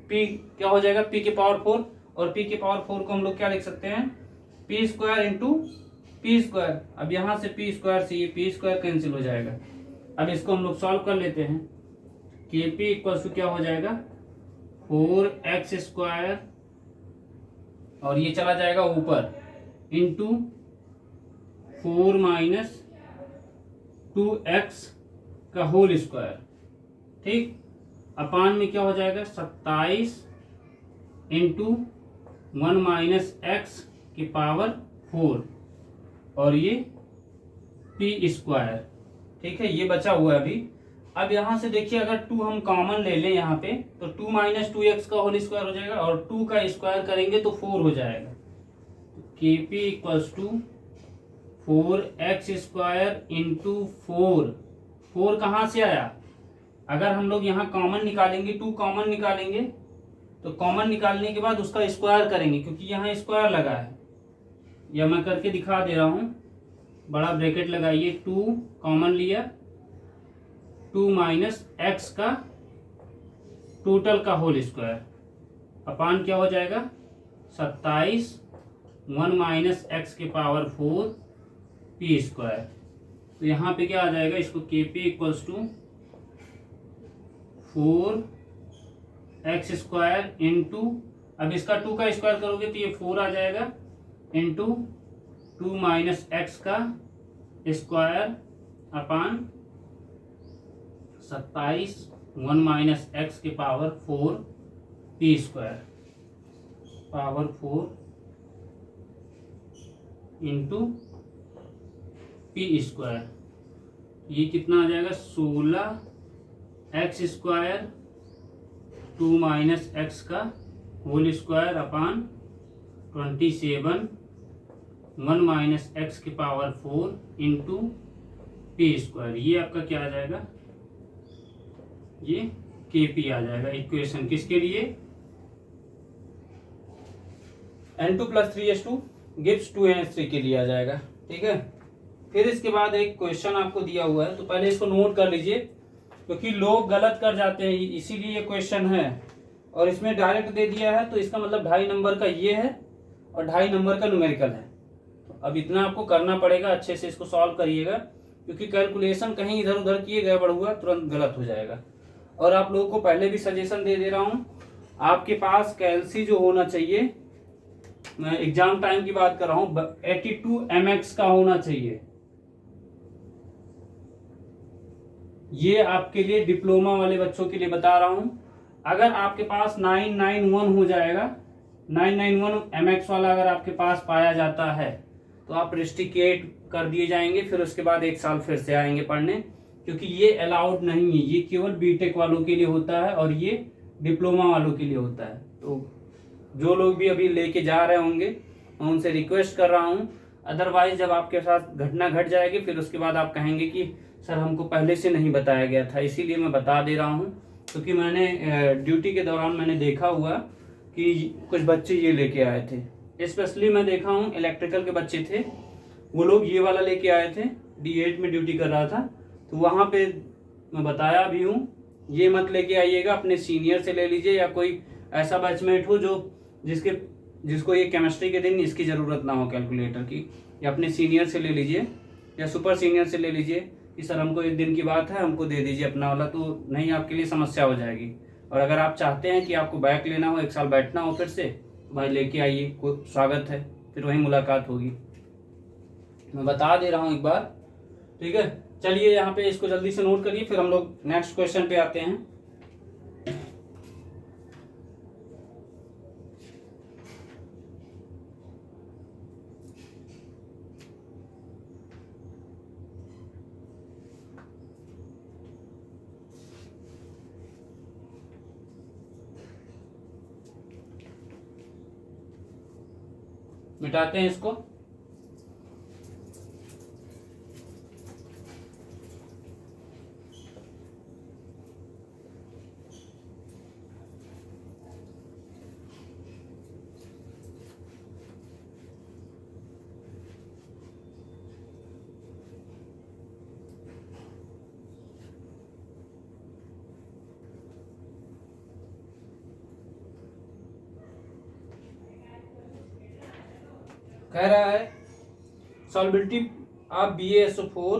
Speaker 1: क्या हो जाएगा p के पावर 4, और p के पावर 4 को हम लोग क्या लिख सकते हैं p square into p square. अब यहाँ से p स्क्वायर से ये p स्क्वायर कैंसिल हो जाएगा। अब इसको हम लोग सॉल्व कर लेते हैं। के पी इक्वल टू क्या हो जाएगा 4x स्क्वायर, और ये चला जाएगा ऊपर इंटू 4 माइनस 2x का होल स्क्वायर, ठीक, अपान में क्या हो जाएगा 27 इंटू 1 माइनस एक्स की पावर 4, और ये p स्क्वायर, ठीक है, ये बचा हुआ है अभी। अब यहां से देखिए अगर 2 हम कॉमन ले लें यहाँ पे, तो 2 माइनस 2x का होल स्क्वायर हो जाएगा, और 2 का स्क्वायर करेंगे तो 4 हो जाएगा। K P equals to 4x square into 4 कहाँ से आया, अगर हम लोग यहाँ कॉमन निकालेंगे 2 कॉमन निकालेंगे, तो कॉमन निकालने के बाद उसका स्क्वायर करेंगे, क्योंकि यहाँ स्क्वायर लगा है, या मैं करके दिखा दे रहा हूँ। बड़ा ब्रैकेट लगाइए, 2 कॉमन लिया, 2 माइनस एक्स का टोटल का होल स्क्वायर अपान क्या हो जाएगा 27 1 माइनस एक्स के पावर 4 पी स्क्वायर। तो यहाँ पे क्या आ जाएगा, इसको K P equals to 4x square into, अब इसका 2 का स्क्वायर करोगे तो ये 4 आ जाएगा, इंटू 2 माइनस एक्स का स्क्वायर अपान 27 1 माइनस एक्स के power 4 P square power 4 into P square. ये कितना आ जाएगा 16x स्क्वायर 2 माइनस एक्स का whole square upon 27 1 minus x की पावर 4 इंटू पी स्क्वायर। ये आपका क्या आ जाएगा, ये के पी आ जाएगा। इक्वेशन किसके लिए, N2 + 3s2 gives 2n3 के लिए आ जाएगा, ठीक है। फिर इसके बाद एक क्वेश्चन आपको दिया हुआ है, तो पहले इसको नोट कर लीजिए, क्योंकि लोग गलत कर जाते हैं, इसीलिए ये क्वेश्चन है। और इसमें डायरेक्ट दे दिया है, तो इसका मतलब 2.5 नंबर का ये है और 2.5 नंबर का न्यूमेरिकल है। अब इतना आपको करना पड़ेगा, अच्छे से इसको सॉल्व करिएगा, क्योंकि कैलकुलेशन कहीं इधर उधर किए गड़बड़ हुआ तुरंत गलत हो जाएगा। और आप लोगों को पहले भी सजेशन दे रहा हूं, आपके पास कैलसी जो होना चाहिए, मैं एग्जाम टाइम की बात कर रहा हूं, 82 mx का होना चाहिए। ये आपके लिए डिप्लोमा वाले बच्चों के लिए बता रहा हूं। अगर आपके पास 991 हो जाएगा, 991 mx वाला अगर आपके पास पाया जाता है, तो आप रिस्ट्रिकेट कर दिए जाएंगे, फिर उसके बाद 1 साल फिर से आएंगे पढ़ने, क्योंकि ये अलाउड नहीं है। ये केवल बीटेक वालों के लिए होता है और ये डिप्लोमा वालों के लिए होता है। तो जो लोग भी अभी लेके जा रहे होंगे, मैं उनसे रिक्वेस्ट कर रहा हूँ, अदरवाइज जब आपके साथ घटना घट जाएगी, फिर उसके बाद आप कहेंगे कि सर हमको पहले से नहीं बताया गया था, इसीलिए मैं बता दे रहा हूँ, क्योंकि मैंने ड्यूटी के दौरान मैंने देखा हुआ कि कुछ बच्चे ये लेके आए थे। स्पेशली मैं देखा हूँ इलेक्ट्रिकल के बच्चे थे, वो लोग ये वाला लेके आए थे। D8 में ड्यूटी कर रहा था, तो वहाँ पे मैं बताया भी हूँ, ये मत लेके आइएगा, अपने सीनियर से ले लीजिए, या कोई ऐसा बैचमेट हो जो जिसको ये केमिस्ट्री के दिन इसकी ज़रूरत ना हो कैलकुलेटर की, या अपने सीनियर से ले लीजिए या सुपर सीनियर से ले लीजिए कि सर हमको एक दिन की बात है, हमको दे दीजिए अपना वाला, तो नहीं आपके लिए समस्या हो जाएगी। और अगर आप चाहते हैं कि आपको बैक लेना हो, 1 साल बैठना हो फिर से, तो भाई लेके आइए, कोई स्वागत है, फिर वहीं मुलाकात होगी। मैं बता दे रहा हूँ एक बार, ठीक है। चलिए यहाँ पे इसको जल्दी से नोट करिए, फिर हम लोग नेक्स्ट क्वेश्चन पे आते हैं। मिटाते हैं इसको। कह रहा है solubility of BaSO4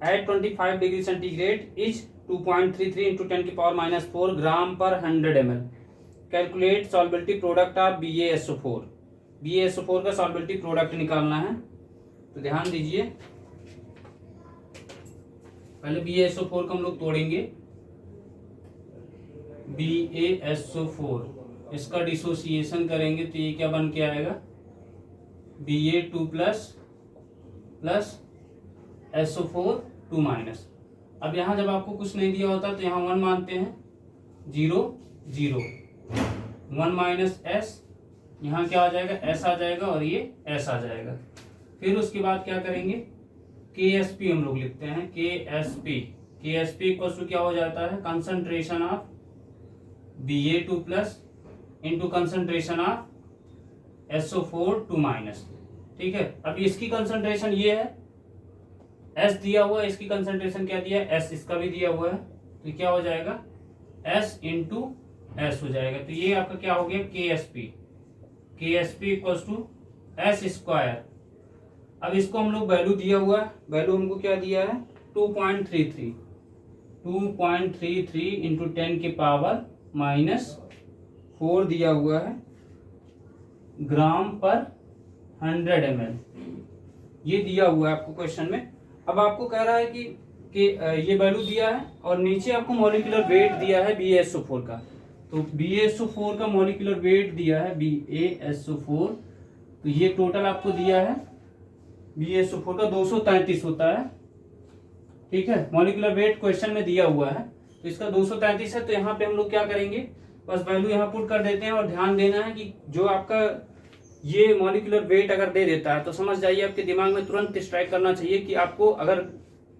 Speaker 1: at 25 degree centigrade is 2.33 into 10 की पावर -4 ग्राम पर 100 ml। Calculate solubility product of BaSO4। BaSO4 का solubility प्रोडक्ट निकालना है, तो ध्यान दीजिए। पहले BaSO4 को हम लोग तोड़ेंगे। BaSO4 इसका डिसोसिएशन करेंगे तो ये क्या बन के आएगा, Ba2 प्लस SO4 2-। अब यहाँ जब आपको कुछ नहीं दिया होता तो यहाँ 1 मानते हैं, 0 0 1 माइनस S, यहाँ क्या आ जाएगा, S आ जाएगा और ये S आ जाएगा। फिर उसके बाद क्या करेंगे, KSP हम लोग लिखते हैं, KSP इक्वल टू क्या हो जाता है, concentration of Ba2 plus into concentration of SO4 2-। ठीक है। अब इसकी कंसंट्रेशन ये है, S दिया हुआ है, इसकी कंसंट्रेशन क्या दिया है, S इसका भी दिया हुआ है, तो क्या हो जाएगा, S इंटू S हो जाएगा। तो ये आपका क्या हो गया, KSP इक्वल टू S²। अब इसको हम लोग वैल्यू दिया हुआ है, वैल्यू हमको क्या दिया है, 2.33 इंटू 10 की पावर -4 दिया हुआ है ग्राम पर 100 ml, ये दिया हुआ है आपको क्वेश्चन में। अब आपको कह रहा है कि ये वैल्यू दिया है और नीचे आपको मॉलिक्यूलर वेट दिया है BaSO4 का। तो BaSO4 का मॉलिक्यूलर वेट दिया है BaSO4, तो ये टोटल आपको दिया है BaSO4 का 233 होता है। ठीक है, मॉलिक्यूलर वेट क्वेश्चन में दिया हुआ है, तो इसका 233 है। तो यहाँ पे हम लोग क्या करेंगे, बस वैल्यू यहाँ पुट कर देते हैं। और ध्यान देना है कि जो आपका ये मॉलिक्यूलर वेट अगर दे देता है तो समझ जाइए, आपके दिमाग में तुरंत स्ट्राइक करना चाहिए कि आपको अगर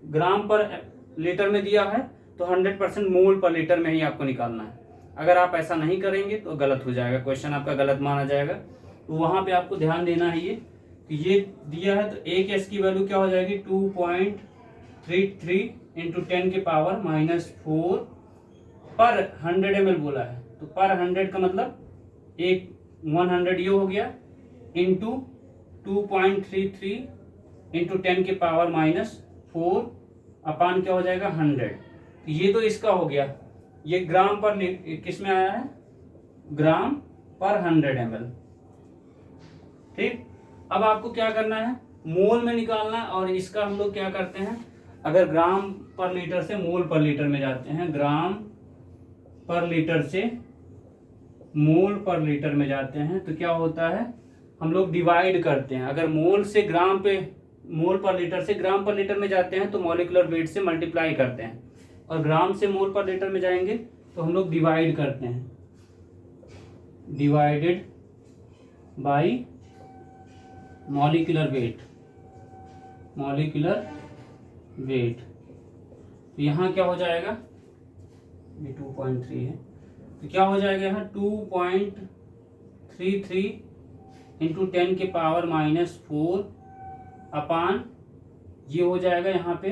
Speaker 1: ग्राम पर लीटर में दिया है तो 100% मोल पर लीटर में ही आपको निकालना है। अगर आप ऐसा नहीं करेंगे तो गलत हो जाएगा, क्वेश्चन आपका गलत माना जाएगा। तो वहाँ पे आपको ध्यान देना है ये दिया है, तो एक S की वैल्यू क्या हो जाएगी, 2.33 इंटू 10 की पावर -4 पर 100 ml बोला है, तो पर 100 का मतलब 100 ये हो गया, इंटू 2.33 इंटू 10 की पावर -4 अपान क्या हो जाएगा, 100। ये तो इसका हो गया, ये ग्राम पर किस में आया है, ग्राम पर 100 ml। ठीक, अब आपको क्या करना है, मोल में निकालना है। और इसका हम लोग क्या करते हैं, अगर ग्राम पर लीटर से मोल पर लीटर में जाते हैं, ग्राम पर लीटर से मोल पर लीटर में जाते हैं, तो क्या होता है, हम लोग डिवाइड करते हैं। अगर मोल पर लीटर से ग्राम पर लीटर में जाते हैं तो मॉलिक्यूलर वेट से मल्टीप्लाई करते हैं, और ग्राम से मोल पर लीटर में जाएंगे तो हम लोग डिवाइड करते हैं, डिवाइडेड बाय मॉलिक्यूलर वेट। तो यहाँ क्या हो जाएगा, ये 2.3 है, तो क्या हो जाएगा यहाँ 2.33 इंटू 10 के पावर -4 अपान ये हो जाएगा यहाँ पे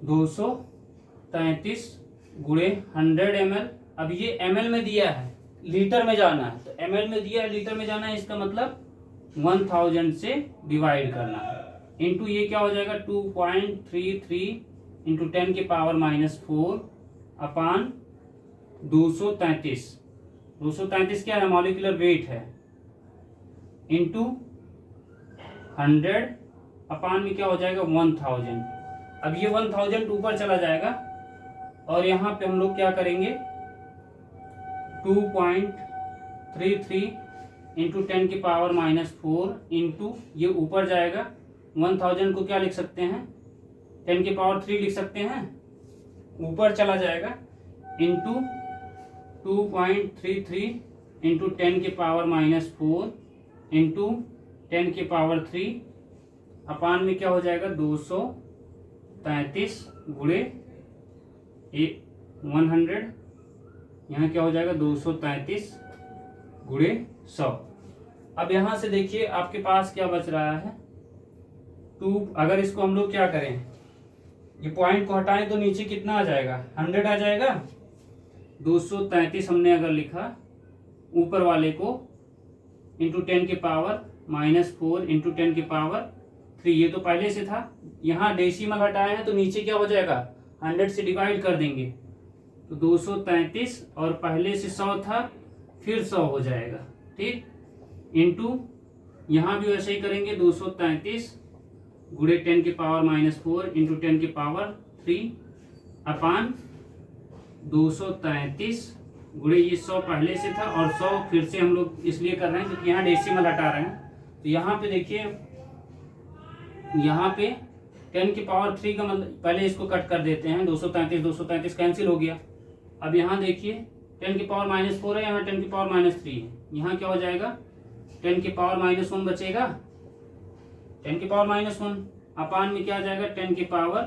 Speaker 1: 233 गुणे 100 ml। अब ये ml में दिया है, लीटर में जाना है, तो ml में दिया है, लीटर में जाना है, इसका मतलब 1000 से डिवाइड करना है। इंटू ये क्या हो जाएगा 2.33 इंटू 10 के पावर -4 अपान 233 क्या है, मॉलिक्यूलर वेट है, इंटू 100 अपान में क्या हो जाएगा 1000। अब ये 1000 ऊपर चला जाएगा और यहाँ पे हम लोग क्या करेंगे 2.33 इंटू 10 की पावर -4 इंटू ये ऊपर जाएगा 1000 को क्या लिख सकते हैं 10 की पावर 3 लिख सकते हैं, ऊपर चला जाएगा, इंटू 2.33 इंटू 10 की पावर -4 इंटू 10 की पावर 3 अपान में क्या हो जाएगा 233 गुणे 100, यहाँ क्या हो जाएगा 233 गुणे 100। अब यहाँ से देखिए आपके पास क्या बच रहा है 2। अगर इसको हम लोग क्या करें, ये पॉइंट को हटाएं तो नीचे कितना आ जाएगा 100 आ जाएगा। 233 हमने अगर लिखा ऊपर वाले को इंटू 10 के पावर -4 इंटू 10 के पावर 3, ये तो पहले से था, यहाँ डेसिमल हटाया है तो नीचे क्या हो जाएगा 100 से डिवाइड कर देंगे, तो 233 और पहले से 100 था फिर 100 हो जाएगा, ठीक, इंटू यहाँ भी वैसे ही करेंगे 233 गुणे 10 के पावर -4 इंटू 10 के पावर 3 अपान 233 गुणे ये 100 पहले से था और 100 फिर से हम लोग इसलिए कर रहे हैं क्योंकि यहाँ डेसिमल हटा रहे हैं। तो यहाँ पे देखिए, यहाँ पे 10 की पावर 3 का मतलब पहले इसको कट कर देते हैं, 233 कैंसिल हो गया। अब यहाँ देखिए 10 की पावर -4 है, यहाँ 10 की पावर -3 है, यहाँ क्या हो जाएगा 10 की पावर -1 बचेगा, 10 की पावर -1 अपान में क्या आ जाएगा 10 की पावर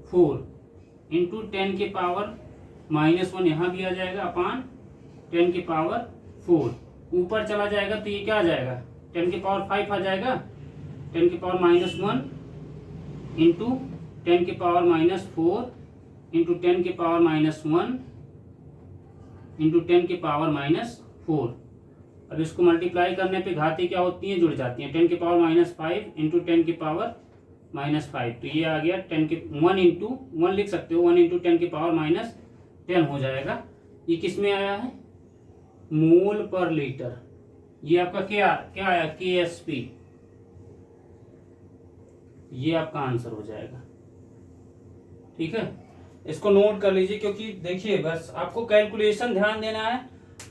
Speaker 1: 4 इंटू 10 की पावर -1 यहाँ भी आ जाएगा अपान 10 की पावर 4, ऊपर चला जाएगा तो ये क्या आ जाएगा 10 की पावर 5 आ जाएगा, 10 की पावर -1 इंटू 10 की पावर -4 इंटू 10 की पावर -1 इंटू 10 की पावर -4। अब इसको मल्टीप्लाई करने पे घातें क्या होती हैं, जुड़ जाती हैं, 10 की पावर -5 इंटू 10 की पावर -5, तो ये आ गया 10 की 1 इंटू 1 लिख सकते हो, 1 इंटू 10 की पावर -10 हो जाएगा। ये किस में आया है मोल पर लीटर, ये आपका क्या आया KSP, ये आपका आंसर हो जाएगा, ठीक है। इसको नोट कर लीजिए क्योंकि देखिए बस आपको कैलकुलेशन ध्यान देना है।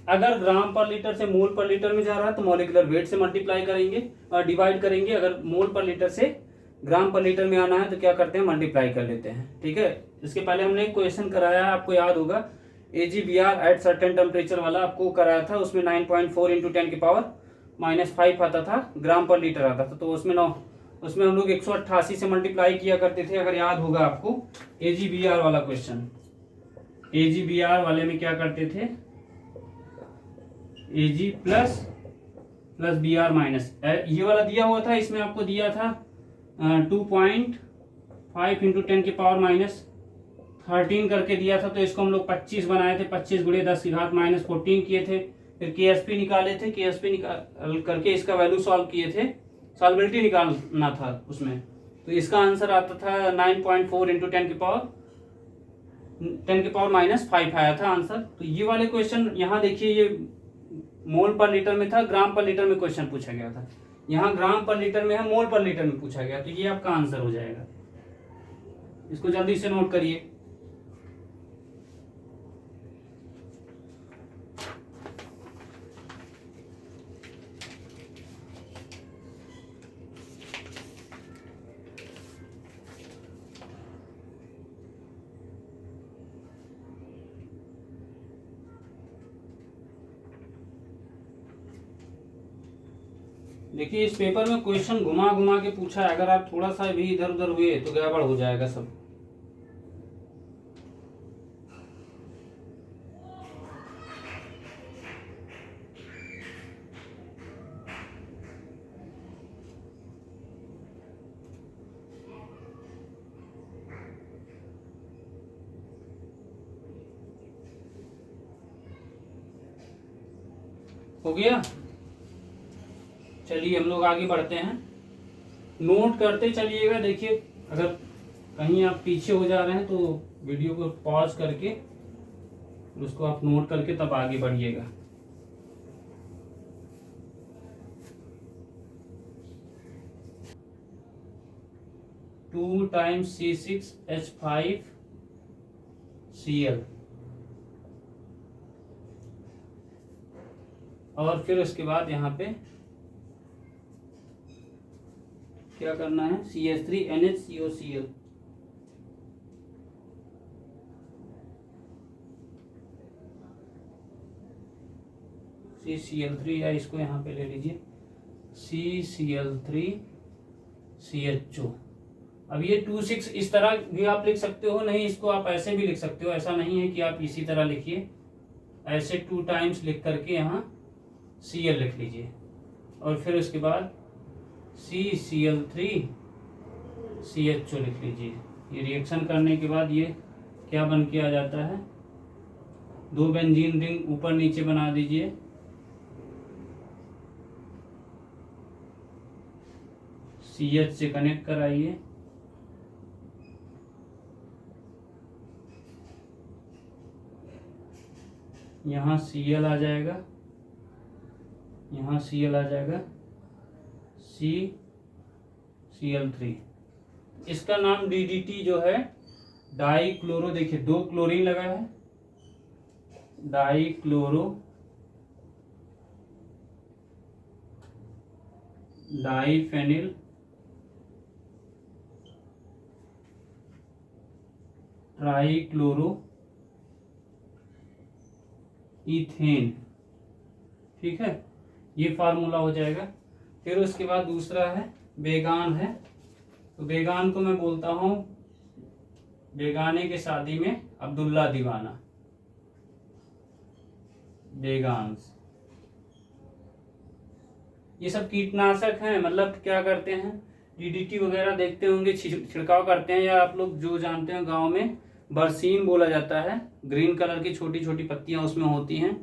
Speaker 1: अगर ग्राम पर लीटर से मोल पर लीटर में जा रहा है तो मॉलिक्यूलर वेट से मल्टीप्लाई करेंगे और डिवाइड करेंगे, अगर मोल पर लीटर से ग्राम पर लीटर में आना है तो क्या करते हैं मल्टीप्लाई कर लेते हैं, ठीक है। इसके पहले हमने एक क्वेश्चन कराया है, आपको याद होगा AgBr एट सर्टेन टेम्परेचर वाला आपको कराया था, उसमें 9.4 इंटू 10 की पावर -5 आता था, ग्राम पर लीटर आता था, तो उसमें हम लोग 188 से मल्टीप्लाई किया करते थे, अगर याद होगा आपको। AgBr वाला क्वेश्चन, AgBr वाले में क्या करते थे Ag प्लस Br माइनस, ये वाला दिया हुआ था, इसमें आपको दिया था 2.5 इंटू 10 की पावर -13 करके दिया था, तो इसको हम लोग 25 बनाए थे, 25 गुणे 10 की घात -14 किए थे, फिर KSP निकाले थे, KSP निकाल करके इसका वैल्यू सॉल्व किए थे, सॉल्वेबिलिटी निकालना था उसमें, तो इसका आंसर आता था 9.4 इंटू 10 की पावर -5 आया था आंसर। तो ये वाले क्वेश्चन यहाँ देखिए, ये मोल पर लीटर में था, ग्राम पर लीटर में क्वेश्चन पूछा गया था, यहाँ ग्राम पर लीटर में है, मोल पर लीटर में पूछा गया, तो ये आपका आंसर हो जाएगा। इसको जल्दी से नोट करिए। देखिए इस पेपर में क्वेश्चन घुमा घुमा के पूछा है, अगर आप थोड़ा सा भी इधर उधर हुए तो गड़बड़ हो जाएगा सब। हो गया। चलिए हम लोग आगे बढ़ते हैं, नोट करते चलिएगा। देखिए अगर कहीं आप पीछे हो जा रहे हैं तो वीडियो को पॉज करके उसको आप नोट करके तब आगे बढ़िएगा। टू टाइम्स C6H5Cl और फिर उसके बाद यहाँ पे क्या करना है, CH3NHCOCl। CCl3 या इसको यहाँ पे ले लीजिए CCl3CHO। अब ये 2,6 इस तरह भी आप लिख सकते हो, नहीं इसको आप ऐसे भी लिख सकते हो। ऐसा नहीं है कि आप इसी तरह लिखिए, ऐसे 2 टाइम्स लिख करके यहाँ Cl लिख लीजिए और फिर उसके बाद CCl3CHO लिख लीजिए। ये रिएक्शन करने के बाद ये क्या बन के आ जाता है, 2 बेंजीन रिंग ऊपर नीचे बना दीजिए। CH से कनेक्ट कराइए, यहाँ Cl आ जाएगा, यहाँ Cl आ जाएगा, CCl3। इसका नाम DDT जो है डाई क्लोरो, देखिए 2 क्लोरीन लगा है, die chloro diphenyl trichloro ethane. ठीक है, ये फार्मूला हो जाएगा। फिर उसके बाद दूसरा है बेगान है, तो बेगान को मैं बोलता हूं बेगाने के शादी में अब्दुल्ला दीवाना, बेगान्स। ये सब कीटनाशक हैं, मतलब क्या करते हैं, DDT वगैरह देखते होंगे, छिड़काव करते हैं, या आप लोग जो जानते हैं गांव में बरसीन बोला जाता है, ग्रीन कलर की छोटी छोटी पत्तियां उसमें होती हैं,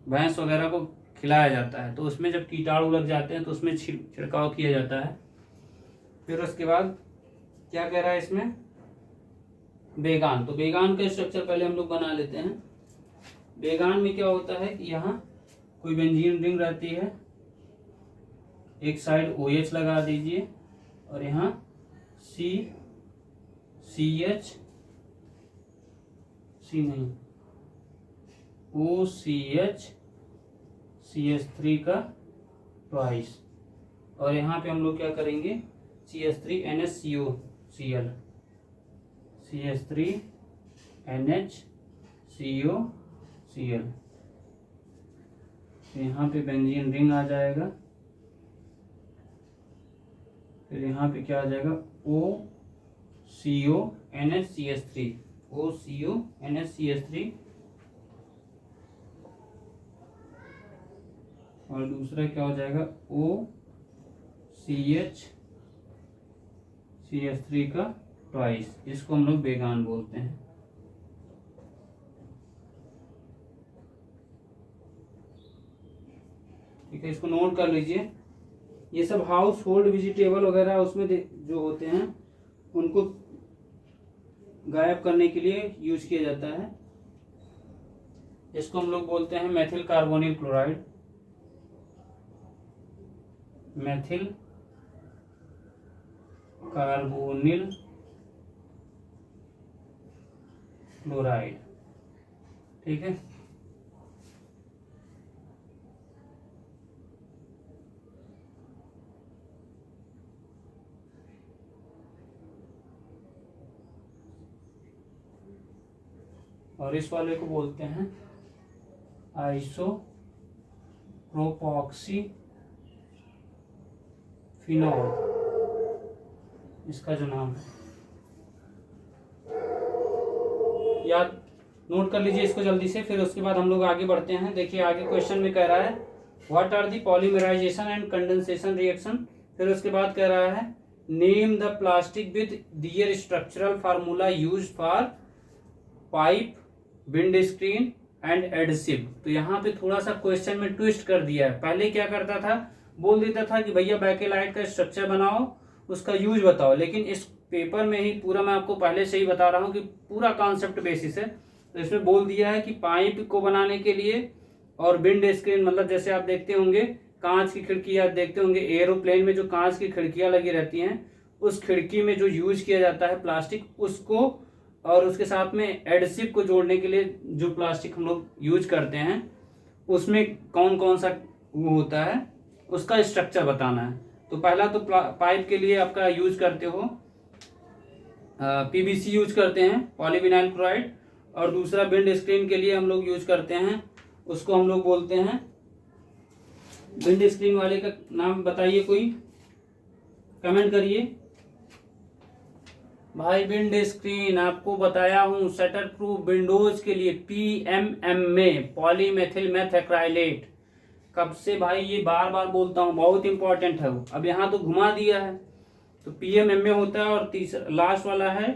Speaker 1: भैंस वगैरह को खिलाया जाता है, तो उसमें जब कीटाणु लग जाते हैं तो उसमें छिड़काव किया जाता है। फिर उसके बाद क्या कह रहा है इसमें, बेगान। तो बेगान का स्ट्रक्चर पहले हम लोग बना लेते हैं। बेगान में क्या होता है कि यहाँ कोई बेंजीन रिंग रहती है, एक साइड OH लगा दीजिए और यहाँ OCH3 का ट्वाइस, और यहाँ पे हम लोग क्या करेंगे, CH3NHCOCl, CH3NHCOCl। यहाँ पे बेंजीन रिंग आ जाएगा, फिर यहाँ पे क्या आ जाएगा, OCONHCH3 और दूसरा क्या हो जाएगा, OCHCH3 का ट्वाइस। इसको हम लोग बेगान बोलते हैं। ठीक है, इसको नोट कर लीजिए। ये सब हाउस होल्ड वेजिटेबल वगैरह उसमें जो होते हैं उनको गायब करने के लिए यूज किया जाता है। इसको हम लोग बोलते हैं methyl carbonyl chloride, methyl carbonyl chloride. ठीक है, और इस वाले को बोलते हैं आइसोप्रोपॉक्सी फिनॉल, इसका जो नाम है, याद नोट कर लीजिए इसको जल्दी से। फिर उसके बाद हम लोग आगे बढ़ते हैं। देखिए आगे क्वेश्चन में कह रहा है what are the polymerization and condensation reaction. फिर उसके बाद कह रहा है name the plastic with their structural formula used for pipe, wind screen, and adhesive. तो यहाँ पे थोड़ा सा क्वेश्चन में ट्विस्ट कर दिया है। पहले क्या करता था, बोल देता था कि भैया बैकेलाइट का स्ट्रक्चर बनाओ, उसका यूज बताओ, लेकिन इस पेपर में ही पूरा मैं आपको पहले से ही बता रहा हूँ कि पूरा कॉन्सेप्ट बेसिस है। तो इसमें बोल दिया है कि पाइप को बनाने के लिए और विंड स्क्रीन, मतलब जैसे आप देखते होंगे कांच की खिड़की, आप देखते होंगे एरोप्लेन में जो कांच की खिड़कियां लगी रहती हैं, उस खिड़की में जो यूज किया जाता है प्लास्टिक, उसको और उसके साथ में एडसिव को जोड़ने के लिए जो प्लास्टिक हम लोग यूज करते हैं, उसमें कौन कौन सा वो होता है, उसका स्ट्रक्चर बताना है। तो पहला तो पाइप के लिए आपका यूज करते हो पीवीसी यूज करते हैं, पॉलीविनाइल क्लोराइड, और दूसरा विंड स्क्रीन के लिए हम लोग यूज करते हैं, उसको हम लोग बोलते हैं, विंड स्क्रीन वाले का नाम बताइए कोई, कमेंट करिए भाई। विंड स्क्रीन आपको बताया हूं, शटर प्रूफ विंडोज के लिए पीएमएम में, पॉलीमेथिल मेथ एक्राइलेट। कब से भाई ये बार बार बोलता हूं, बहुत इंपॉर्टेंट है वो। अब यहाँ तो घुमा दिया है। तो पीएमएम में होता है, और तीसरा लास्ट वाला है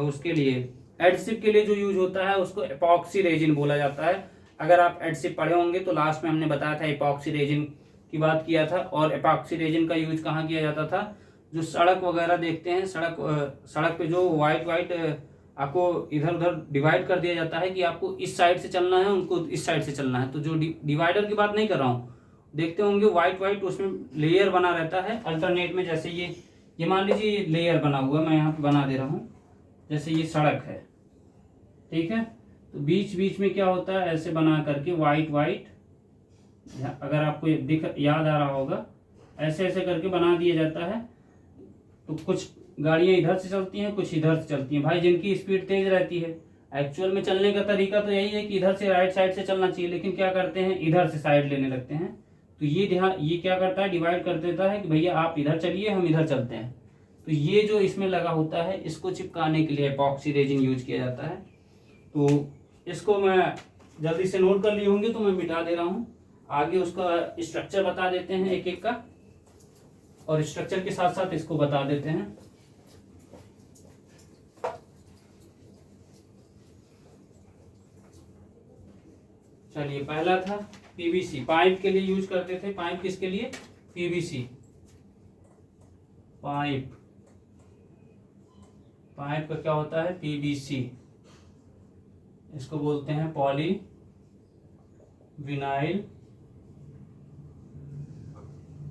Speaker 1: उसके लिए एडसिव के लिए जो यूज होता है उसको एपॉक्सी रेजिन बोला जाता है। अगर आप एडसिव पढ़े होंगे तो लास्ट में हमने बताया था, एपॉक्सी रेजिन की बात किया था। और एपॉक्सी रेजिन का यूज कहाँ किया जाता था, जो सड़क वगैरह देखते हैं, सड़क पे जो वाइट आपको इधर उधर डिवाइड कर दिया जाता है कि आपको इस साइड से चलना है, उनको इस साइड से चलना है। तो जो डिवाइडर की बात नहीं कर रहा हूँ, देखते होंगे वाइट उसमें लेयर बना रहता है अल्टरनेट में। जैसे ये मान लीजिए लेयर बना हुआ, मैं यहाँ पे बना दे रहा हूँ, जैसे ये सड़क है, ठीक है। तो बीच बीच में क्या होता है, ऐसे बना करके वाइट, अगर आपको याद आ रहा होगा, ऐसे ऐसे करके बना दिया जाता है। तो कुछ गाड़ियां इधर से चलती हैं, कुछ इधर से चलती हैं। भाई जिनकी स्पीड तेज रहती है, एक्चुअल में चलने का तरीका तो यही है कि इधर से राइट साइड से चलना चाहिए, लेकिन क्या करते हैं, इधर से साइड लेने लगते हैं। तो ये क्या करता है, डिवाइड कर देता है कि भैया आप इधर चलिए, हम इधर चलते हैं। तो ये जो इसमें लगा होता है, इसको चिपकाने के लिए एपॉक्सी रेजिन यूज किया जाता है। तो इसको मैं जल्दी से नोट कर लिए होंगे, तो मैं मिटा दे रहा हूँ। आगे उसका स्ट्रक्चर बता देते हैं एक एक का, और स्ट्रक्चर के साथ साथ इसको बता देते हैं। चलिए, पहला था पीवीसी, पाइप के लिए यूज करते थे। पाइप किसके लिए, पीवीसी पाइप। पाइप का क्या होता है, पीवीसी। इसको बोलते हैं पॉली विनाइल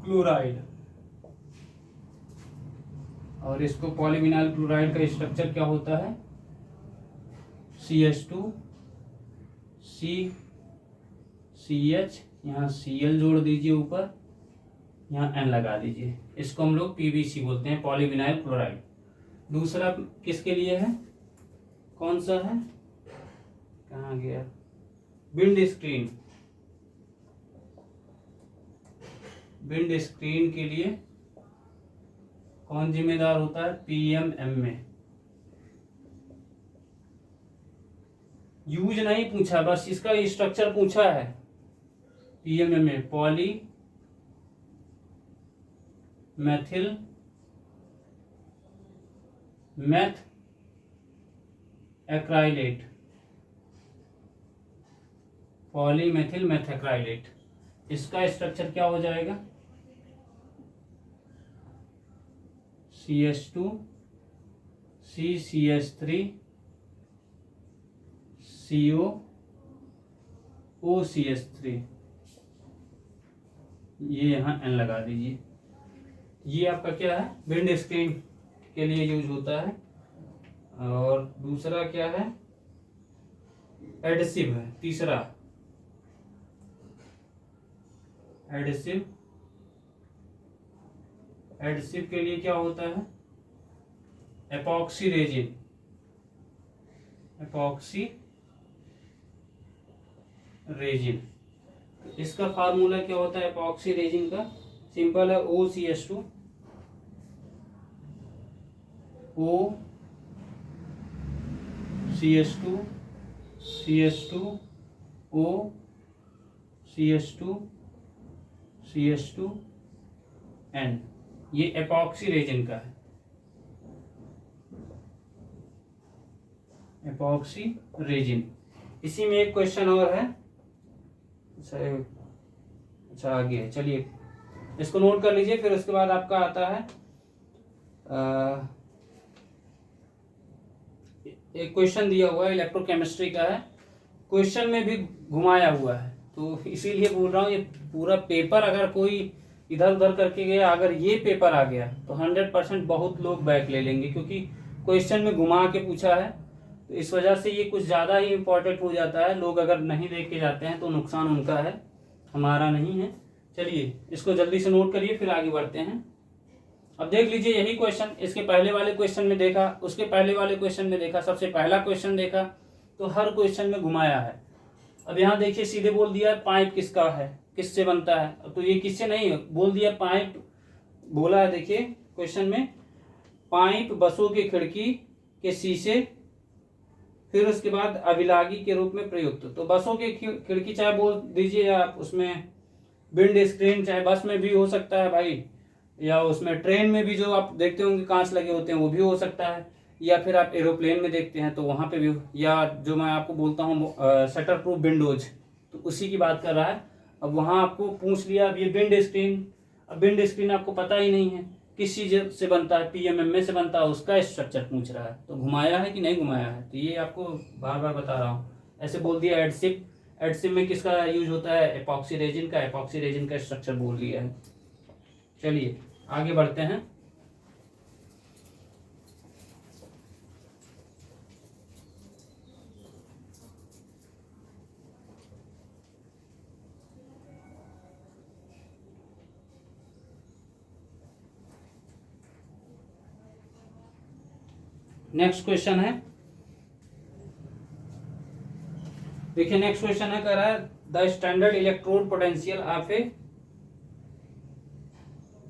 Speaker 1: क्लोराइड। और इसको पॉलीविनाइल क्लोराइड का स्ट्रक्चर क्या होता है, CH2 CH, यहाँ Cl जोड़ दीजिए ऊपर, यहाँ N लगा दीजिए। इसको हम लोग पीवीसी बोलते हैं, पॉलीविनाइल क्लोराइड। दूसरा किसके लिए है, कौन सा है, कहाँ गया, विंड स्क्रीन। विंड स्क्रीन के लिए कौन जिम्मेदार होता है, पीएमएम में। यूज नहीं पूछा, बस इसका स्ट्रक्चर पूछा है। पीएमएम में polymethyl methacrylate, polymethyl methacrylate. इसका स्ट्रक्चर क्या हो जाएगा, CH2 CCH3 CO OCH3। ये यहाँ N लगा दीजिए। ये आपका क्या है, विंड स्क्रीन के लिए यूज होता है। और दूसरा क्या है, एडसिव है। तीसरा एडसिव, एडसिव के लिए क्या होता है, एपॉक्सी रेजिन। एपॉक्सी रेजिन, इसका फार्मूला क्या होता है एपॉक्सी रेजिन का, सिंपल है, OCH2 CH2 CH2 O CH2 CH2 N। ये एपॉक्सी रेजिन का है, एपॉक्सी रेजिन। इसी में एक क्वेश्चन और है। अच्छा आगे है, चलिए इसको नोट कर लीजिए। फिर उसके बाद आपका आता है एक क्वेश्चन दिया हुआ है, इलेक्ट्रोकेमिस्ट्री का है, क्वेश्चन में भी घुमाया हुआ है, तो इसीलिए बोल रहा हूँ ये पूरा पेपर अगर कोई इधर उधर करके गया, अगर ये पेपर आ गया तो 100% बहुत लोग बैक ले लेंगे, क्योंकि क्वेश्चन में घुमा के पूछा है। तो इस वजह से ये कुछ ज़्यादा ही इम्पोर्टेंट हो जाता है। लोग अगर नहीं देख के जाते हैं तो नुकसान उनका है, हमारा नहीं है। चलिए इसको जल्दी से नोट करिए, फिर आगे बढ़ते हैं। अब देख लीजिए यही क्वेश्चन इसके पहले वाले क्वेश्चन में देखा, उसके पहले वाले क्वेश्चन में देखा, सबसे पहला क्वेश्चन देखा, तो हर क्वेश्चन में घुमाया है। अब यहाँ देखिए सीधे बोल दिया है पाइप किसका है, किससे बनता है, तो ये किससे नहीं बोल दिया, पाइप बोला है। देखिए क्वेश्चन में पाइप बसों की खिड़की के शीशे, फिर उसके बाद अभिलागी के रूप में प्रयुक्त। तो बसों की खिड़की चाहे बोल दीजिए, या उसमें विंड स्क्रीन, चाहे बस में भी हो सकता है भाई, या उसमें ट्रेन में भी जो आप देखते होंगे कांच लगे होते हैं वो भी हो सकता है, या फिर आप एरोप्लेन में देखते हैं तो वहां पे भी, या जो मैं आपको बोलता हूँ शटर प्रूफ विंडोज, तो उसी की बात कर रहा है। अब वहां आपको पूछ लिया, अब ये विंड स्क्रीन, अब विंड स्क्रीन आपको पता ही नहीं है किस चीज से बनता है, पीएमएमए से बनता है, उसका स्ट्रक्चर पूछ रहा है, तो घुमाया है कि नहीं घुमाया है, तो ये आपको बार बार बता रहा हूँ। ऐसे बोल दिया एडसिप, एडसिप में किसका यूज होता है, एपॉक्सी रेजिन का, एपॉक्सी रेजिन का स्ट्रक्चर बोल दिया है। चलिए आगे बढ़ते हैं। नेक्स्ट क्वेश्चन है, देखिए नेक्स्ट क्वेश्चन है, कह रहा है the standard electrode potential of A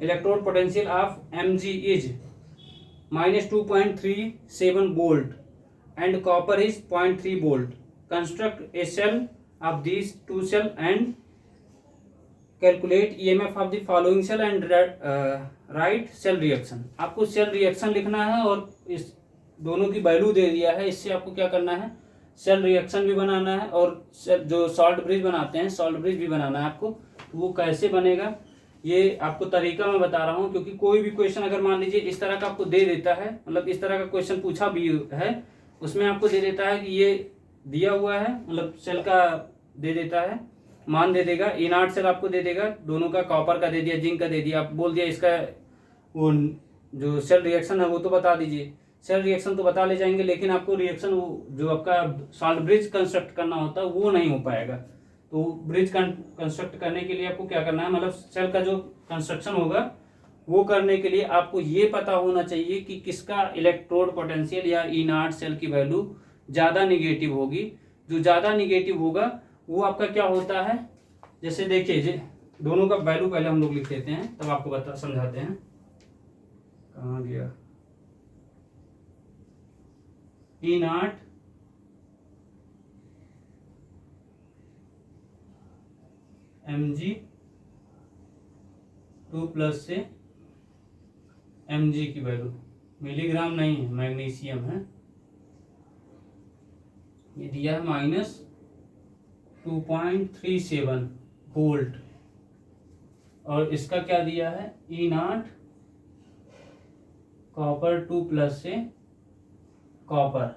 Speaker 1: electrode potential of MG is -2.37 volt and copper is 0.3 volt. Construct a cell of these two cell and calculate EMF of the following cell and write cell reaction. आपको cell reaction लिखना है और इस दोनों की value दे दिया है। इससे आपको क्या करना है, सेल रिएक्शन भी बनाना है और जो सॉल्ट ब्रिज बनाते हैं सॉल्ट ब्रिज भी बनाना है आपको। तो वो कैसे बनेगा ये आपको तरीका मैं बता रहा हूँ, क्योंकि कोई भी क्वेश्चन अगर मान लीजिए इस तरह का आपको दे देता है, मतलब इस तरह का क्वेश्चन पूछा भी है, उसमें आपको दे देता है कि ये दिया हुआ है, मतलब सेल का दे देता है, मान दे देगा, इनार्ट सेल आपको दे देगा, दोनों का कॉपर का दे दिया, जिंक का दे दिया, आप बोल दिया इसका वो जो सेल रिएक्शन है वो तो बता दीजिए। सेल रिएक्शन तो बता ले जाएंगे, लेकिन आपको रिएक्शन जो आपका सॉल्ट ब्रिज कंस्ट्रक्ट करना होता है वो नहीं हो पाएगा। तो ब्रिज कंस्ट्रक्ट करने के लिए आपको क्या करना है, मतलब सेल का जो कंस्ट्रक्शन होगा वो करने के लिए आपको ये पता होना चाहिए कि किसका इलेक्ट्रोड पोटेंशियल या इनार्ट सेल की वैल्यू ज़्यादा निगेटिव होगी। जो ज़्यादा निगेटिव होगा वो आपका क्या होता है, जैसे देखिए दोनों का वैल्यू पहले हम लोग लिख देते हैं, तब आपको बता समझाते हैं। कहाँ गया, इनार्ट Mg2+ से Mg की वैल्यू, मिलीग्राम नहीं है, मैग्नीशियम है, ये दिया है -2.37 वोल्ट, और इसका क्या दिया है, E0 कॉपर 2+ से कॉपर,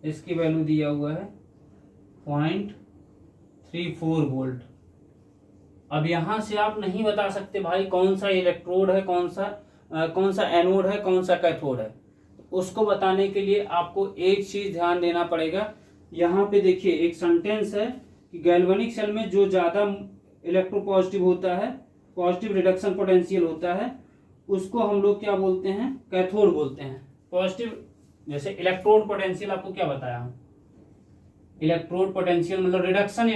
Speaker 1: इसकी वैल्यू दिया हुआ है 0.34 वोल्ट। अब यहां से आप नहीं बता सकते भाई कौन सा इलेक्ट्रोड है, कौन सा एनोड है, कौन सा कैथोड है। उसको बताने के लिए आपको एक चीज ध्यान देना पड़ेगा। यहाँ पे देखिए एक सेंटेंस है कि गैल्वेनिक सेल में जो ज्यादा इलेक्ट्रोपॉजिटिव होता है, पॉजिटिव रिडक्शन पोटेंशियल होता है, उसको हम लोग क्या बोलते हैं, कैथोड बोलते हैं। पॉजिटिव जैसे इलेक्ट्रोड पोटेंशियल आपको क्या बताया हम, इलेक्ट्रोड पोटेंशियल मतलब रिडक्शन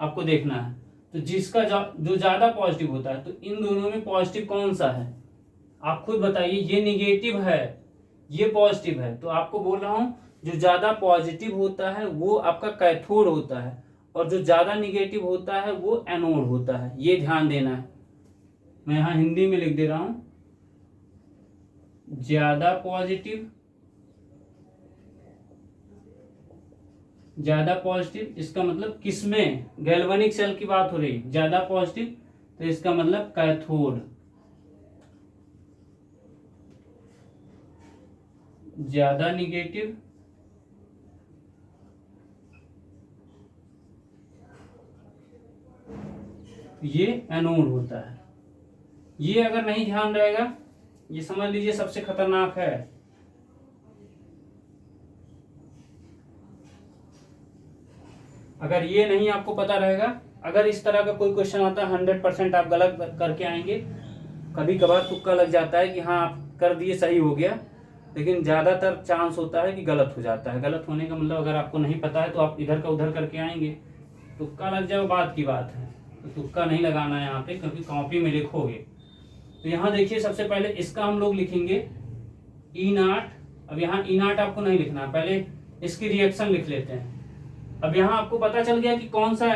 Speaker 1: आपको देखना है, तो जिसका जो ज्यादा पॉजिटिव होता है, तो इन दोनों में पॉजिटिव कौन सा है, आप खुद बताइए। ये निगेटिव है, ये पॉजिटिव है, तो आपको बोल रहा हूं जो ज्यादा पॉजिटिव होता है वो आपका कैथोड होता है, और जो ज्यादा निगेटिव होता है वो एनोड होता है। ये ध्यान देना है। मैं यहां हिंदी में लिख दे रहा हूं, ज्यादा पॉजिटिव ज्यादा पॉजिटिव, इसका मतलब किसमें, गैल्वेनिक सेल की बात हो रही, ज्यादा पॉजिटिव, तो इसका मतलब कैथोड, ज्यादा निगेटिव ये एनोड होता है। ये अगर नहीं ध्यान रहेगा, ये समझ लीजिए सबसे खतरनाक है। अगर ये नहीं आपको पता रहेगा, अगर इस तरह का कोई क्वेश्चन आता है 100% आप गलत करके आएंगे। कभी कभार तुक्का लग जाता है कि हाँ आप कर दिए सही हो गया, लेकिन ज्यादातर चांस होता है कि गलत हो जाता है। गलत होने का मतलब अगर आपको नहीं पता है तो आप इधर का उधर करके आएंगे, तुक्का लग जाए वो बात की बात है। तो तुक्का नहीं लगाना है यहाँ पे, क्योंकि कॉपी में लिखोगे। तो यहाँ देखिए सबसे पहले इसका हम लोग लिखेंगे E0। अब यहाँ E0 आपको नहीं लिखना, पहले इसकी रिएक्शन लिख लेते हैं। अब यहाँ आपको पता चल गया कि कौन सा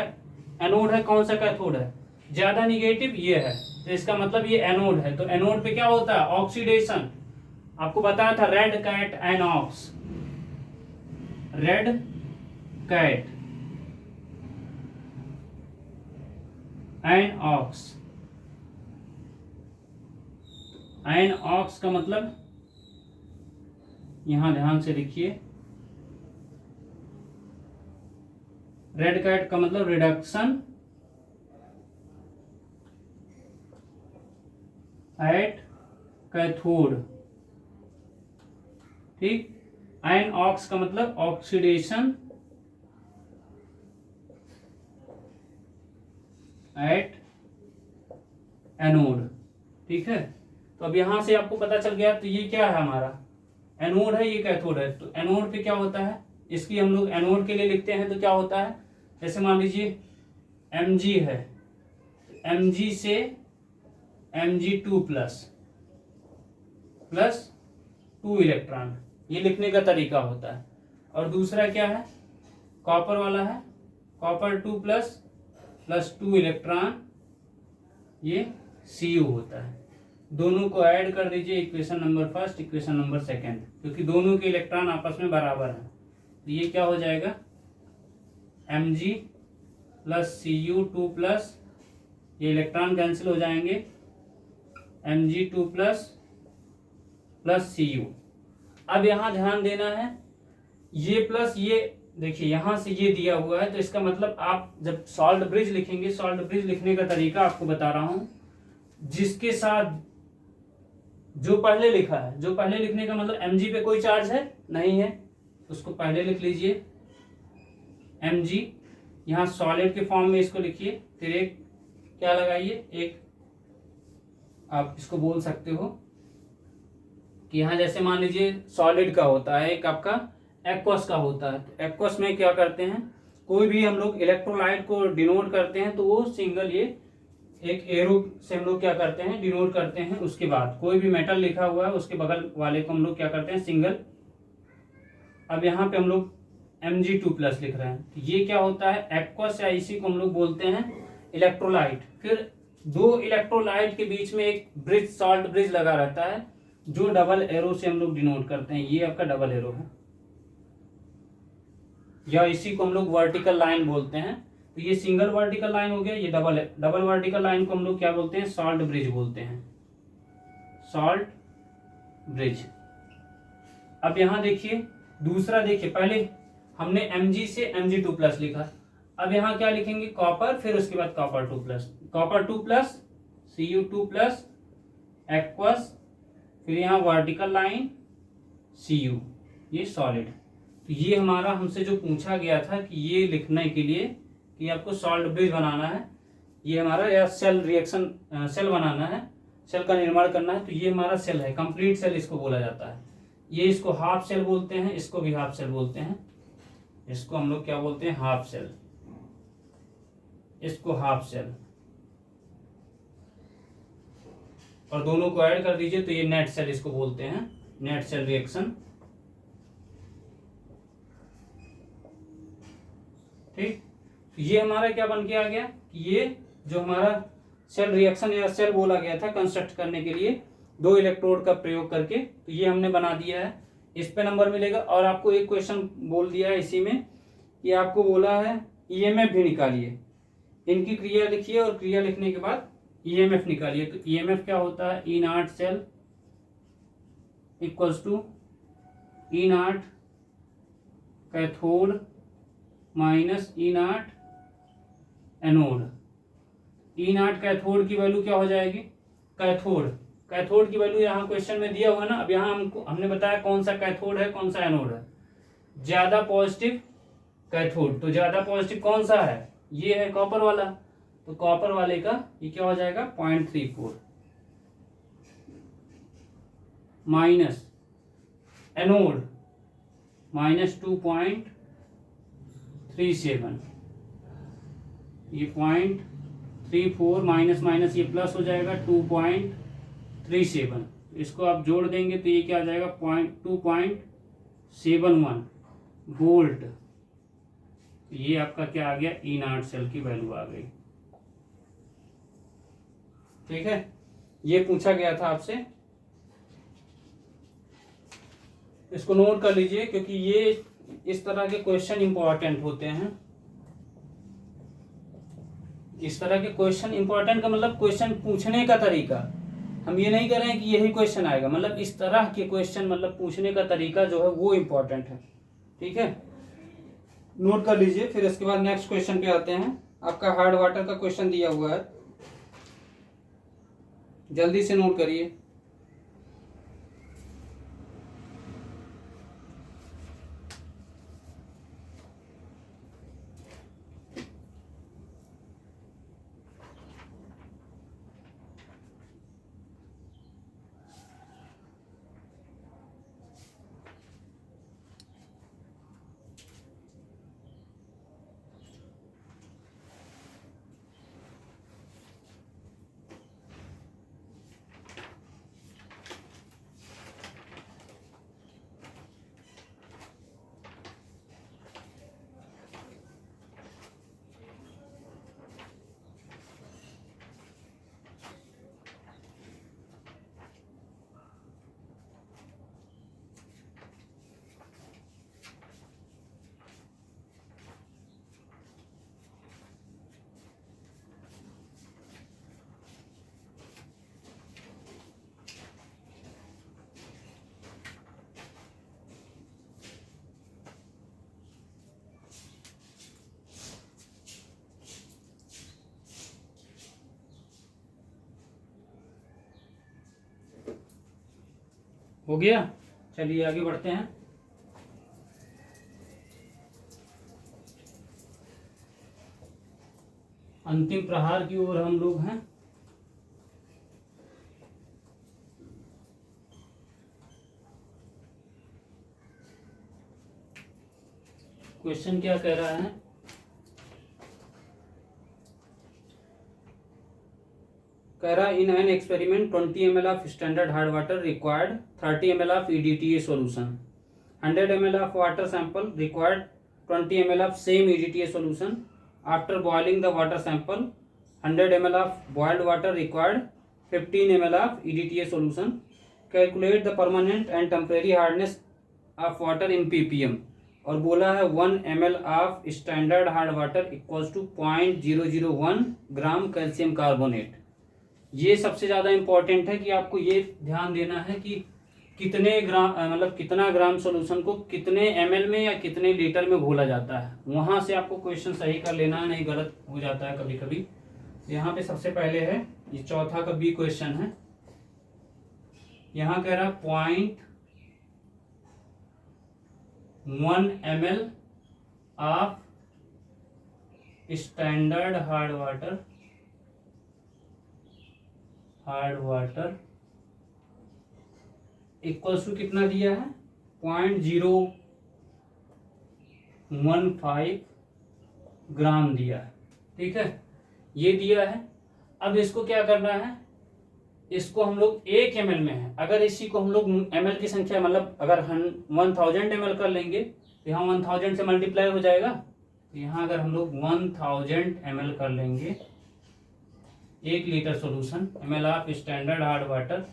Speaker 1: एनोड है कौन सा कैथोड है। ज्यादा निगेटिव ये है, तो इसका मतलब ये एनोड है। तो एनोड पे क्या होता है, ऑक्सीडेशन। आपको बताया था red cat INOX, red cat INOX. INOX का मतलब यहां ध्यान से देखिए, रेड कैट का मतलब रिडक्शन एट कैथोड, ठीक। एनॉक्स का मतलब ऑक्सीडेशन एट एनोड, ठीक है। तो अब यहां से आपको पता चल गया, तो ये क्या है हमारा एनोड है, ये कैथोड है। तो एनोड पे क्या होता है, इसकी हम लोग एनोड के लिए लिखते हैं तो क्या होता है, जैसे मान लीजिए Mg है, Mg से Mg2 प्लस 2 इलेक्ट्रॉन, ये लिखने का तरीका होता है। और दूसरा क्या है, कॉपर वाला है, कॉपर 2 प्लस 2 इलेक्ट्रॉन, ये Cu होता है। दोनों को ऐड कर दीजिए, equation number first equation number second, क्योंकि दोनों के इलेक्ट्रॉन आपस में बराबर हैं। तो ये क्या हो जाएगा, Mg प्लस Cu2 प्लस, ये इलेक्ट्रॉन कैंसिल हो जाएंगे, Mg2 प्लस Cu। अब यहां ध्यान देना है, ये प्लस ये देखिए यहां से ये दिया हुआ है, तो इसका मतलब आप जब सॉल्ट ब्रिज लिखेंगे, सॉल्ट ब्रिज लिखने का तरीका आपको बता रहा हूं, जिसके साथ जो पहले लिखा है, जो पहले लिखने का मतलब Mg पे कोई चार्ज है नहीं है, उसको पहले लिख लीजिए Mg, यहाँ सॉलिड के फॉर्म में इसको लिखिए, फिर एक क्या लगाइए, एक आप इसको बोल सकते हो कि यहाँ जैसे मान लीजिए सॉलिड का होता है, एक आपका एक्वस का होता है। तो एक्वस में क्या करते हैं, कोई भी हम लोग इलेक्ट्रोलाइट को डिनोट करते हैं तो वो सिंगल, ये एक एरो से हम लोग क्या करते हैं डिनोट करते हैं। उसके बाद कोई भी मेटल लिखा हुआ है उसके बगल वाले को हम लोग क्या करते हैं, सिंगल। अब यहाँ पे हम लोग Mg2 प्लस लिख रहे हैं, ये क्या होता है एक्वस, या इसी को हम लोग बोलते हैं इलेक्ट्रोलाइट। फिर दो इलेक्ट्रोलाइट के बीच में एक ब्रिज, सॉल्ट ब्रिज लगा रहता है, जो डबल एरो से हम लोग डिनोट करते हैं। ये आपका डबल एरो है, या इसी को हम लोग वर्टिकल लाइन बोलते हैं। तो ये सिंगल वर्टिकल लाइन हो गया, ये डबल वर्टिकल लाइन को हम लोग क्या बोलते हैं, सॉल्ट ब्रिज बोलते हैं, सॉल्ट ब्रिज। अब यहां देखिए दूसरा, देखिए पहले हमने Mg से Mg2 प्लस लिखा, अब यहाँ क्या लिखेंगे, कॉपर, फिर उसके बाद copper 2 plus, copper 2 plus Cu2 plus aqueous, फिर यहाँ वर्टिकल लाइन Cu, ये सॉलिड। तो ये हमारा हमसे जो पूछा गया था कि ये लिखने के लिए कि आपको सॉल्ट ब्रिज बनाना है, ये हमारा, या सेल रिएक्शन, सेल बनाना है, सेल का निर्माण करना है, तो ये हमारा सेल है, कंप्लीट सेल इसको बोला जाता है। ये इसको हाफ सेल बोलते हैं, इसको भी हाफ सेल बोलते हैं, इसको हम लोग क्या बोलते हैं, हाफ सेल, इसको हाफ सेल। और दोनों को ऐड कर दीजिए तो ये नेट सेल इसको बोलते हैं, नेट सेल रिएक्शन, ठीक। ये हमारा क्या बन के आ गया, ये जो हमारा सेल रिएक्शन या सेल बोला गया था कंस्ट्रक्ट करने के लिए दो इलेक्ट्रोड का प्रयोग करके, तो ये हमने बना दिया है, इस पे नंबर मिलेगा। और आपको एक क्वेश्चन बोल दिया है इसी में कि आपको बोला है ईएमएफ भी निकालिए, इनकी क्रिया लिखिए और क्रिया लिखने के बाद ईएमएफ निकालिए। तो ईएमएफ क्या होता है, E naught cell equals to E naught cathode minus E naught anode. E naught cathode की वैल्यू क्या हो जाएगी, कैथोड की वैल्यू यहाँ क्वेश्चन में दिया हुआ ना। अब यहाँ हमने बताया कौन सा कैथोड है कौन सा एनोड है, ज्यादा पॉजिटिव कैथोड। तो ज्यादा पॉजिटिव कौन सा है, ये है कॉपर वाला। तो कॉपर वाले का ये क्या हो जाएगा 0.34 माइनस एनोड माइनस 2.37, ये 0.34 माइनस माइनस ये प्लस हो जाएगा 2.37। इसको आप जोड़ देंगे तो ये क्या आ जाएगा 2.71 वोल्ट। ये आपका क्या आ गया, ई नॉट सेल की वैल्यू आ गई। ठीक है, ये पूछा गया था आपसे, इसको नोट कर लीजिए क्योंकि ये इस तरह के क्वेश्चन इंपॉर्टेंट होते हैं। इस तरह के क्वेश्चन इंपॉर्टेंट का मतलब क्वेश्चन पूछने का तरीका, हम ये नहीं कह रहे हैं कि यही क्वेश्चन आएगा, मतलब इस तरह के क्वेश्चन मतलब पूछने का तरीका जो है वो इंपॉर्टेंट है। ठीक है, नोट कर लीजिए। फिर इसके बाद नेक्स्ट क्वेश्चन पे आते हैं। आपका हार्ड वाटर का क्वेश्चन दिया हुआ है, जल्दी से नोट करिए। हो गया, चलिए आगे बढ़ते हैं। अंतिम प्रहार की ओर हम लोग हैं। क्वेश्चन क्या कह रहा है, कह रहा in an experiment 20 ml of standard hard water required 30 ml of EDTA solution, 100 ml of water sample required 20 ml of same EDTA solution. After boiling the water sample, 100 ml of boiled water required 15 ml of EDTA solution. Calculate the permanent and temporary hardness of water in ppm. और बोला है 1 ml of standard hard water equals to 0.001 gram calcium carbonate. ये सबसे ज़्यादा important है कि आपको ये ध्यान देना है कि कितने ग्राम मतलब कितना ग्राम सॉल्यूशन को कितने ml में या कितने लीटर में घोला जाता है, वहाँ से आपको क्वेश्चन सही कर लेना है, नहीं गलत हो जाता है कभी कभी। यहाँ पे सबसे पहले है ये चौथा का बी क्वेश्चन है। यहाँ कह रहा 0.1 ml of standard hard water equals to कितना दिया है 0.015 ग्राम दिया है। ठीक है, ये दिया है। अब इसको क्या करना है, इसको हम लोग 1 ml में है, अगर इसी को हम लोग ml की संख्या मतलब अगर हम 1000 ml कर लेंगे तो यहाँ 1000 से मल्टीप्लाई हो जाएगा। तो यहाँ अगर हम लोग 1000 ml कर लेंगे 1 litre solution ml of standard hard water,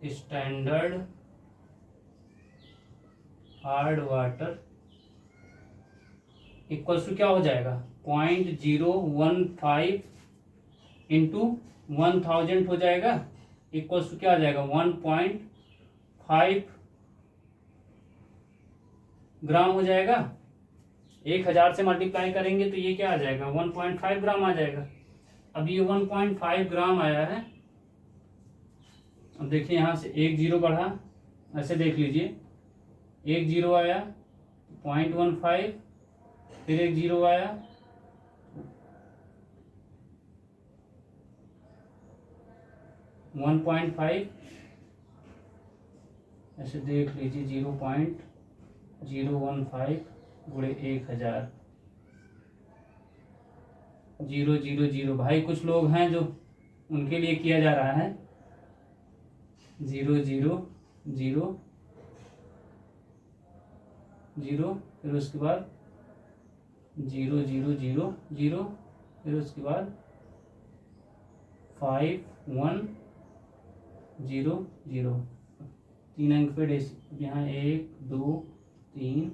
Speaker 1: standard hard water equals to क्या हो जाएगा 0.015 इंटू 1000 हो जाएगा, इक्वल्स टू क्या आ जाएगा 1.5 ग्राम हो जाएगा। 1000 से मल्टीप्लाई करेंगे तो ये क्या आ जाएगा 1.5 ग्राम आ जाएगा। अब ये 1.5 ग्राम आया है। अब देखिए यहाँ से एक जीरो बढ़ा, ऐसे देख लीजिए, एक जीरो आया 0.15, फिर एक जीरो आया 1.5, ऐसे देख लीजिए 0.015 गुणे 1000, 000। भाई कुछ लोग हैं जो उनके लिए किया जा रहा है 000, फिर उसके बाद 0000, फिर उसके बाद 5100। 3 अंक पे डेसिमल, यहाँ 1 2 3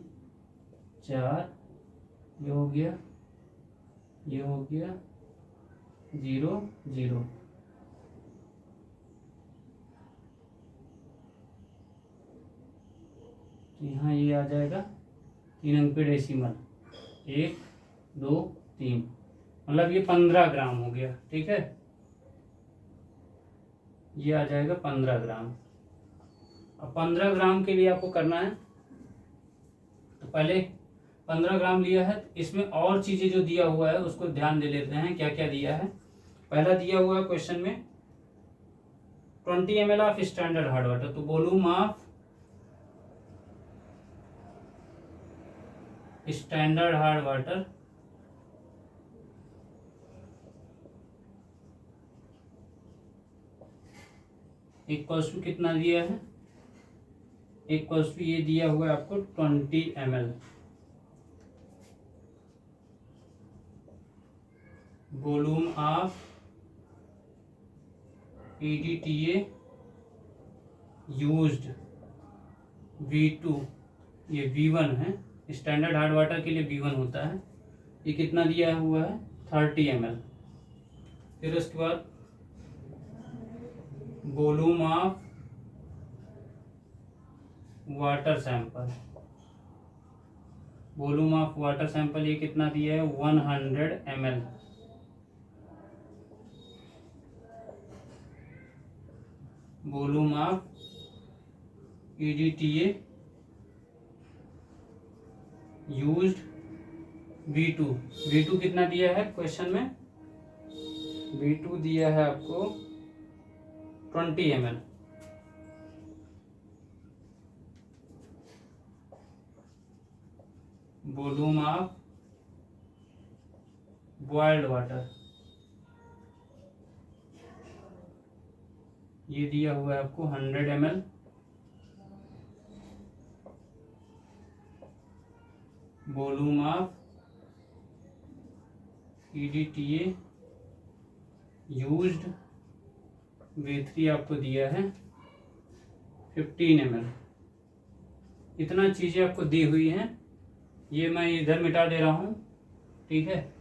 Speaker 1: 4, ये हो गया 00। यहाँ ये आ जाएगा 3 अंक पे डेसिमल, 1 2 3, मतलब ये 15 ग्राम हो गया। ठीक है, ये आ जाएगा 15 ग्राम। अब 15 ग्राम के लिए आपको करना है, तो पहले 15 ग्राम लिया है, इसमें और चीजें जो दिया हुआ है उसको ध्यान दे लेते हैं क्या क्या दिया है। पहला दिया हुआ है क्वेश्चन में 20 ml of standard hard water, तो volume of standard hard water equals to कितना दिया है, इक्वल्स टू ये दिया हुआ है आपको 20 ml। Volume of EDTA used V2, ये V1 है, स्टैंडर्ड हार्ड वाटर के लिए V1 होता है। ये कितना दिया हुआ है 30 ml। फिर उसके बाद volume of water sample, volume of water sample ये कितना दिया है 100 ml। Volume of EDTA used V2, V2 कितना दिया है क्वेश्चन में, V2 दिया है आपको 20 ml। Volume of boiled water ये दिया हुआ है आपको 100 ml। Volume of EDTA used V3 आपको दिया है 15 ml। इतना चीजें आपको दी हुई हैं, ये मैं इधर मिटा दे रहा हूँ। ठीक है,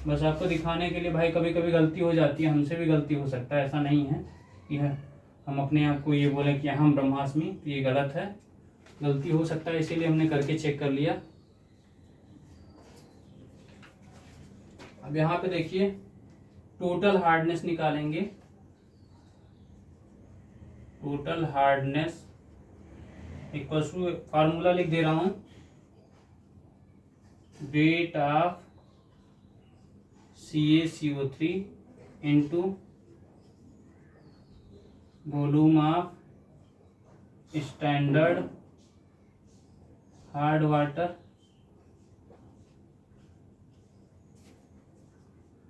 Speaker 1: बस आपको दिखाने के लिए भाई, कभी कभी गलती हो जाती है, हमसे भी गलती हो सकता है, ऐसा नहीं है कि हम अपने आप को ये बोले कि हम ब्रह्मास्मि, तो ये गलत है, गलती हो सकता है, इसीलिए हमने करके चेक कर लिया। अब यहाँ पे देखिए टोटल हार्डनेस निकालेंगे। Total hardness equal to, formula लिख दे रहा हूं, weight of CaCO3 into volume of standard hard water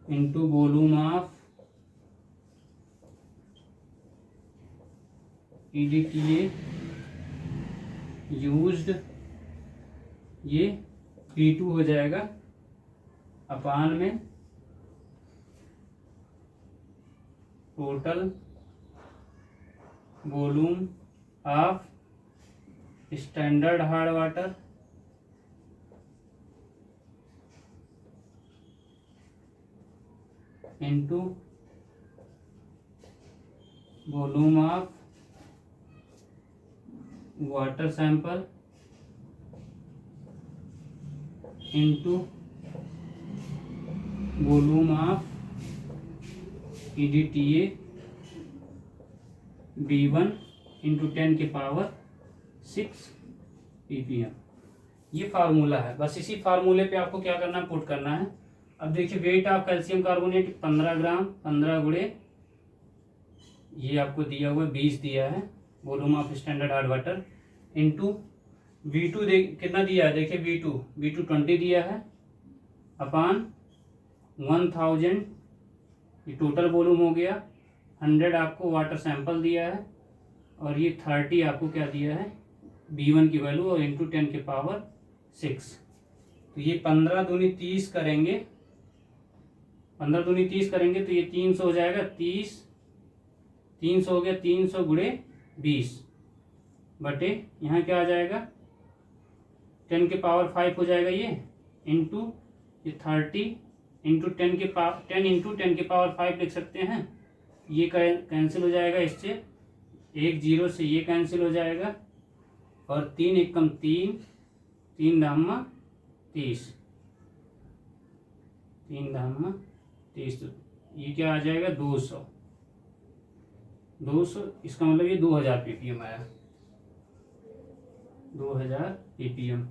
Speaker 1: into volume of EDTA used, ये V2 हो जाएगा अपान में total volume of standard hard water into volume of water sample into volume of EDTA B1 into 10 के power 6 ppm। ये formula है। बस इसी फार्मूले पे आपको क्या करना है, पुट करना है। अब देखिए वेट ऑफ कैल्शियम कार्बोनेट 15 ग्राम, 15 गुणे ये आपको दिया हुआ 20 दिया है, volume of standard hard water into V2 कितना दिया है, देखिए V2 20 दिया है अपान 1000, ये टोटल वॉल्यूम हो गया। 100 आपको वाटर सैंपल दिया है और ये 30 आपको क्या दिया है, B1 की वैल्यू, और इंटू 10 के पावर 6। तो ये 15 दूनी 30 करेंगे, 15 दूनी 30 करेंगे तो ये 300 हो जाएगा। 300 हो गया, 300 गुणे 20 बटे यहाँ क्या आ जाएगा 10 के पावर 5 हो जाएगा ये, इंटू ये 30 इंटू 10 के पावर 10 इंटू 10 के पावर 5 लिख सकते हैं। ये कैंसिल हो जाएगा, इससे 1 0 से ये कैंसिल हो जाएगा और 3 एकम 3, 3 धामा 30, 3 धामा 30, तो ये क्या आ जाएगा 200, इसका मतलब ये 2000 ppm आया, 2000 ppm।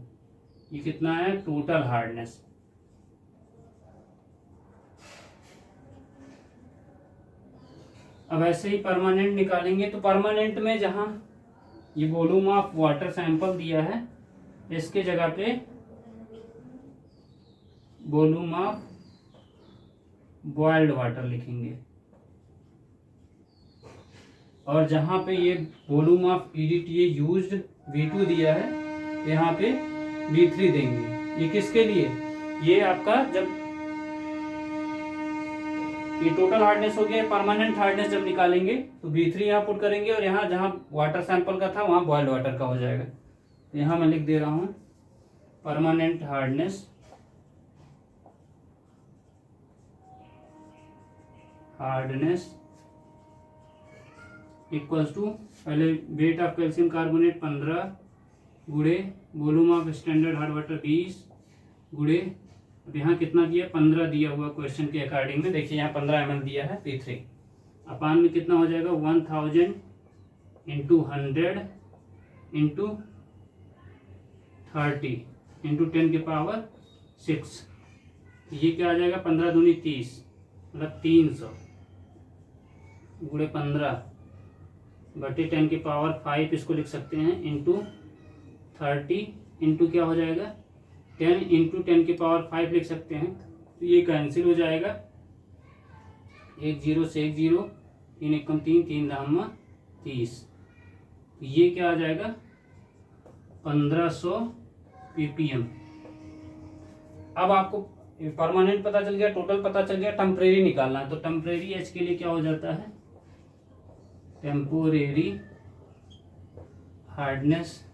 Speaker 1: ये कितना है टोटल हार्डनेस। अब ऐसे ही परमानेंट निकालेंगे, तो परमानेंट में जहां ये वॉल्यूम ऑफ वाटर सैंपल दिया है इसके जगह पे वॉल्यूम ऑफ बॉइल्ड वाटर लिखेंगे, और जहां पे ये volume of EDTA used V2 दिया है यहाँ पे V3 देंगे। ये किसके लिए, ये आपका जब ये टोटल हार्डनेस हो गया, परमानेंट हार्डनेस जब निकालेंगे तो V3 यहाँ पुट करेंगे और यहाँ जहाँ वाटर सैंपल का था वहाँ बॉइल्ड वाटर का हो जाएगा। तो यहाँ मैं लिख दे रहा हूँ परमानेंट हार्डनेस इक्वल्स टू, पहले वेट ऑफ कैल्शियम कार्बोनेट 15 गुणे volume of standard hard water 20 गुणे, अब यहाँ कितना दिया 15 दिया हुआ क्वेश्चन के अकॉर्डिंग में, देखिए यहाँ 15 ml दिया है P3, अपान में कितना हो जाएगा 1000 इंटू 100 इंटू 30 इंटू 10 के पावर 6, ये क्या आ जाएगा 15 दूनी 30, मतलब 300 गुणे 15 बटे 10 के पावर 5, इसको लिख सकते हैं इंटू 30 इंटू क्या हो जाएगा 10 इंटू 10 के पावर 5 लिख सकते हैं। तो ये कैंसिल हो जाएगा, 1 0 से 1 0, 3 एकम 3, 3 धामा 30, तो ये क्या आ जाएगा 1500 ppm। अब आपको परमानेंट पता चल गया, टोटल पता चल गया, टेम्परेरी निकालना है। तो टेम्परेरी एच के लिए क्या हो जाता है, temporary hardness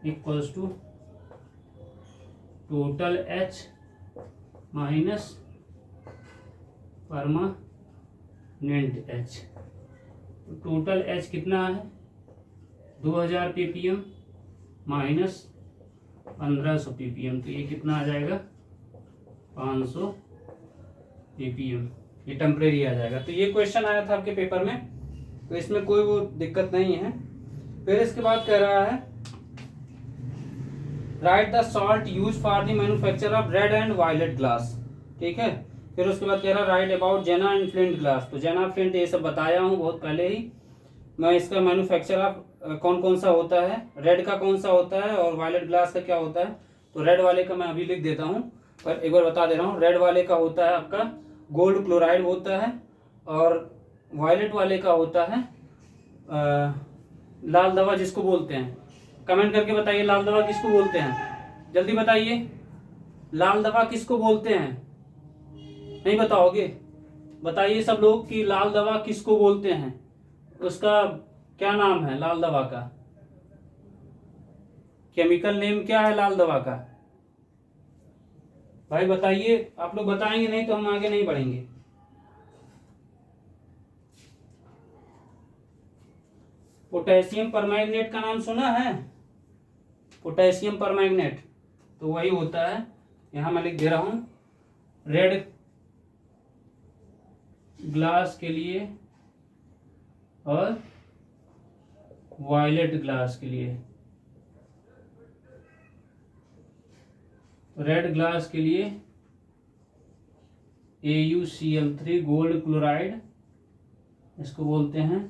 Speaker 1: equals to total H minus permanent H। तो टोटल H कितना है 2000 ppm माइनस 1500 ppm, तो ये कितना आ जाएगा 500 ppm, ये टेम्परेरी आ जाएगा। तो ये क्वेश्चन आया था आपके पेपर में, तो इसमें कोई वो दिक्कत नहीं है। फिर इसके बाद कह रहा है write the salt use for the manufacture of red and violet glass, ठीक है। फिर उसके बाद कह रहा है write about Jena and flint glass. तो जेना फ्लिंट ये सब बताया हूँ बहुत पहले ही मैं, इसका मैन्युफैक्चर ऑफ कौन कौन सा होता है, रेड का कौन सा होता है और वायलेट ग्लास का क्या होता है। तो रेड वाले का मैं अभी लिख देता हूँ, पर एक बार बता दे रहा हूँ। रेड वाले का होता है आपका गोल्ड क्लोराइड होता है, और वायलेट वाले का होता है लाल दवा जिसको बोलते हैं। कमेंट करके बताइए लाल दवा किसको बोलते हैं, जल्दी बताइए लाल दवा किसको बोलते हैं। नहीं बताओगे, बताइए सब लोग कि लाल दवा किसको बोलते हैं, उसका क्या नाम है लाल दवा का? केमिकल नेम क्या है लाल दवा का? भाई बताइए, आप लोग बताएंगे नहीं तो हम आगे नहीं बढ़ेंगे। पोटेशियम परमैंगनेट का नाम सुना है? पोटेशियम परमैंगनेट तो वही होता है, यहां मैं लिख दे रहा हूं, रेड ग्लास के लिए और वायलेट ग्लास के लिए। रेड ग्लास के लिए AuCl3 गोल्ड क्लोराइड, इसको बोलते हैं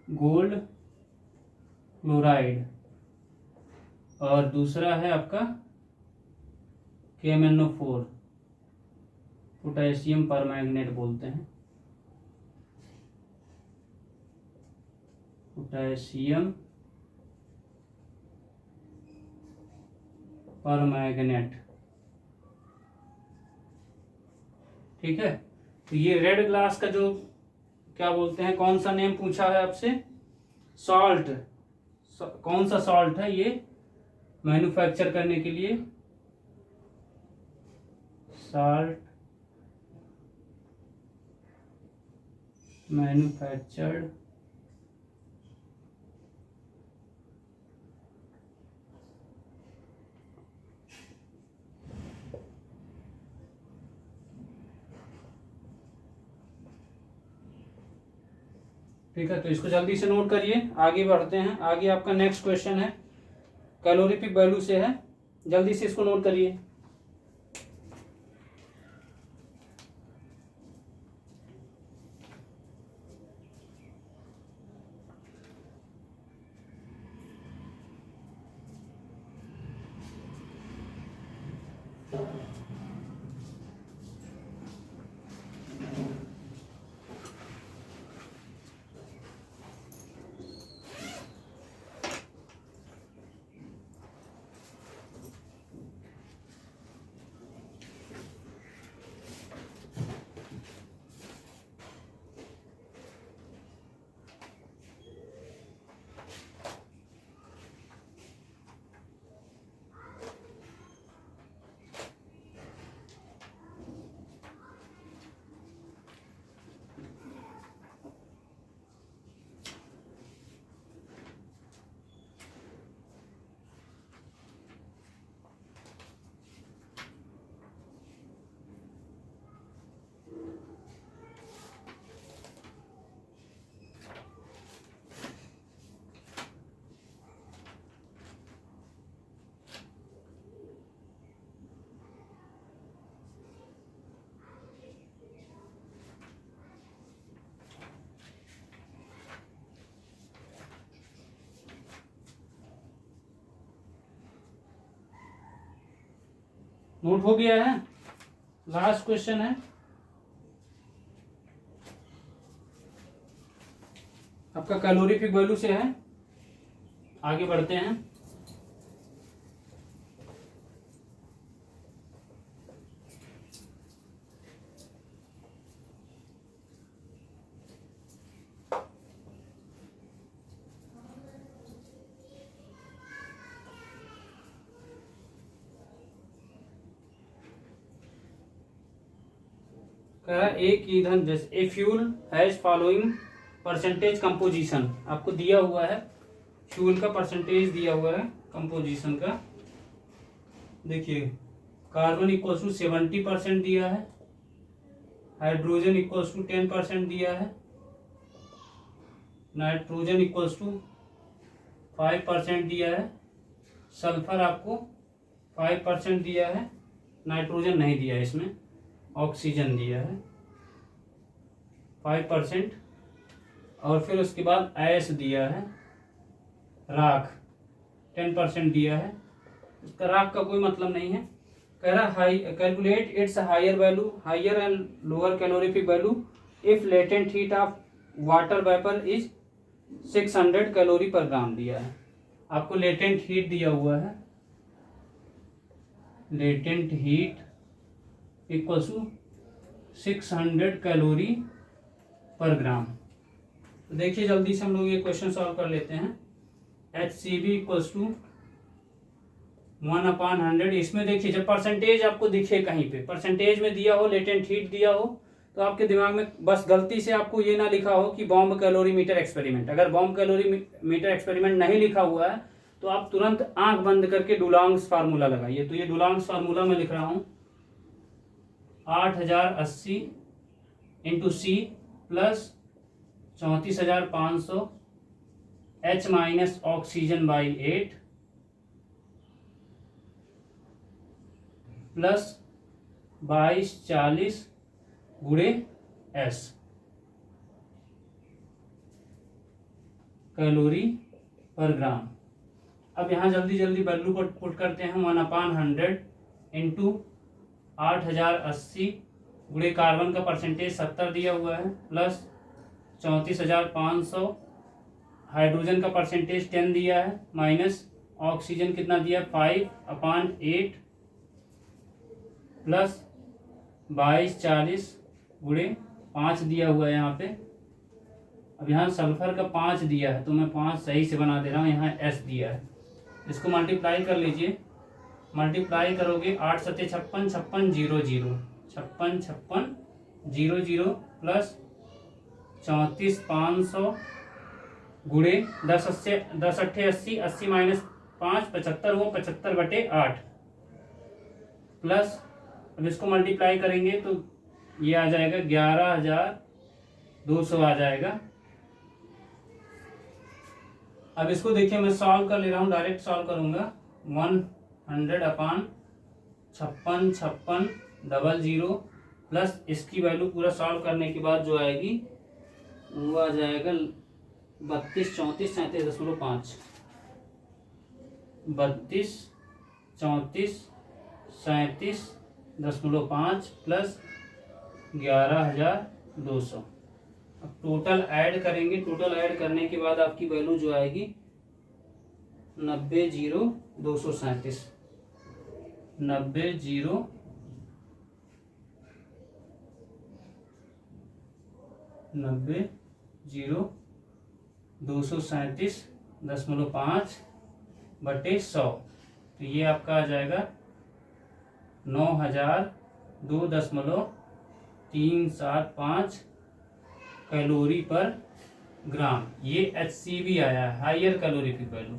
Speaker 1: गोल्ड क्लोराइड। और दूसरा है आपका KMnO4, पोटेशियम परमैंगनेट बोलते हैं, पोटेशियम परमैंगनेट। ठीक है, तो ये रेड ग्लास का जो क्या बोलते हैं, कौन सा नेम पूछा है आपसे? सॉल्ट। कौन सा सॉल्ट है ये मैन्युफैक्चर करने के लिए? सॉल्ट मैन्युफैक्चर्ड ठीक है, तो इसको जल्दी से नोट करिए, आगे बढ़ते हैं। आगे आपका नेक्स्ट क्वेश्चन है, कैलोरीफिक वैल्यू से है, जल्दी से इसको नोट करिए। नोट हो गया है? लास्ट क्वेश्चन है आपका, कैलोरीफिक वैल्यू से है, आगे बढ़ते हैं। कह रहा है एक ईंधन जैसे a fuel has following percentage composition, आपको दिया हुआ है फ्यूल का परसेंटेज दिया हुआ है कंपोजिशन का। देखिए, कार्बन इक्वल्स टू 70% दिया है, हाइड्रोजन इक्वल्स टू 10% दिया है, नाइट्रोजन इक्वल्स टू 5% दिया है, सल्फर आपको 5% दिया है, नाइट्रोजन नहीं दिया है इसमें, ऑक्सीजन दिया है 5%, और फिर उसके बाद ऐश दिया है, राख 10% दिया है। इसका राख का कोई मतलब नहीं है। कह रहा high calculate its higher value, higher and lower calorific value if latent heat of water vapour is 600 calorie per gram दिया है। आपको लेटेंट हीट दिया हुआ है, latent heat equal to 600 calorie per gram. तो देखिए जल्दी से हम लोग ये क्वेश्चन सॉल्व कर लेते हैं। HCB equals to 1/100। इसमें देखिए जब परसेंटेज आपको दिखे कहीं पे, परसेंटेज में दिया हो, लेटेंट हीट दिया हो, तो आपके दिमाग में बस गलती से आपको ये ना लिखा हो कि बॉम्ब कैलोरीमीटर एक्सपेरिमेंट। अगर बॉम्ब कैलोरीमीटर एक्सपेरिमेंट नहीं लिखा हुआ है तो आप तुरंत आंख बंद करके डुलांग्स फार्मूला लगाइए। तो ये डुलांग्स फार्मूला मैं लिख रहा हूं, 8080 into C plus 34,500 H minus oxygen by 8 plus 2240 गुणे S कैलोरी पर ग्राम। अब यहाँ जल्दी जल्दी वैल्यू पुट करते हैं। 1/100 इंटू 8080 गुणे कार्बन का परसेंटेज 70 दिया हुआ है प्लस 34,500, हाइड्रोजन का परसेंटेज 10 दिया है माइनस ऑक्सीजन कितना दिया 5/8 प्लस 2240 गुणे 5 दिया हुआ है यहाँ पे। अब यहाँ सल्फर का 5 दिया है तो मैं 5 सही से बना दे रहा हूँ, यहाँ S दिया है। इसको मल्टीप्लाई कर लीजिए, मल्टीप्लाई करोगे 8 सत्ते 56, 56 0 0, 56 56 0 0 प्लस 34,500 गुणे 10 अट्ठे 80, 80 माइनस 5 75, वो 75/8 प्लस, अब इसको मल्टीप्लाई करेंगे तो ये आ जाएगा 11,200 आ जाएगा। अब इसको देखिए मैं सॉल्व कर ले रहा हूँ, डायरेक्ट सॉल्व करूंगा। 100/56 56 00 प्लस इसकी वैल्यू पूरा सॉल्व करने के बाद जो आएगी वो आ जाएगा 32 34 37.5, 32 34 37.5 प्लस 11,200। अब टोटल ऐड करेंगे, टोटल ऐड करने के बाद आपकी वैल्यू जो आएगी 90,237, 90,237.5 बटे 100। तो ये आपका आ जाएगा 9,002.375 कैलोरी पर ग्राम। ये HCB आया है, हायर कैलोरीफिक वैल्यू।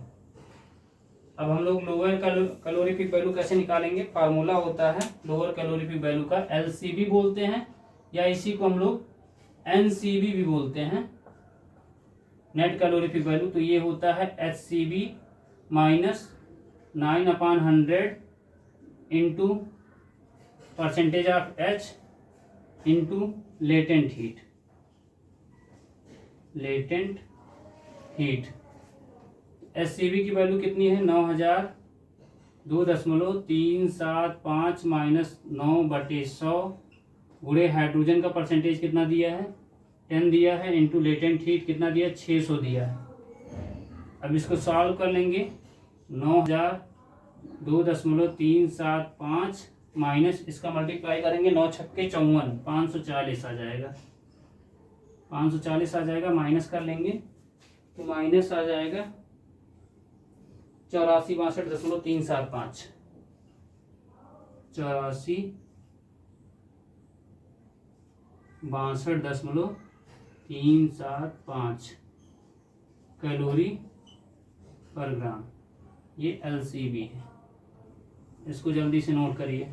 Speaker 1: अब हम लोग लोअर कैलोरीफिक वैल्यू कैसे निकालेंगे? फार्मूला होता है लोअर कैलोरीफिक वैल्यू का, LCB बोलते हैं या इसी को हम लोग NCB भी बोलते हैं, नेट कैलोरीफिक वैल्यू। तो ये होता है HCB minus 9/100 into percentage of H into latent heat, latent heat. HCB की वैल्यू कितनी है? 9,002.375 माइनस 9/100 गुणे हाइड्रोजन का परसेंटेज कितना दिया है 10 दिया है, इंटू लेटेंट हीट कितना दिया 600 दिया है। अब इसको सॉल्व कर लेंगे, 9,002.375 माइनस इसका मल्टीप्लाई करेंगे 9 छक्के 54, 540 आ जाएगा, 540 आ जाएगा। माइनस कर लेंगे तो माइनस आ जाएगा 84,62.375, 84,62.375 कैलोरी पर ग्राम। ये LCB है, इसको जल्दी से नोट करिए।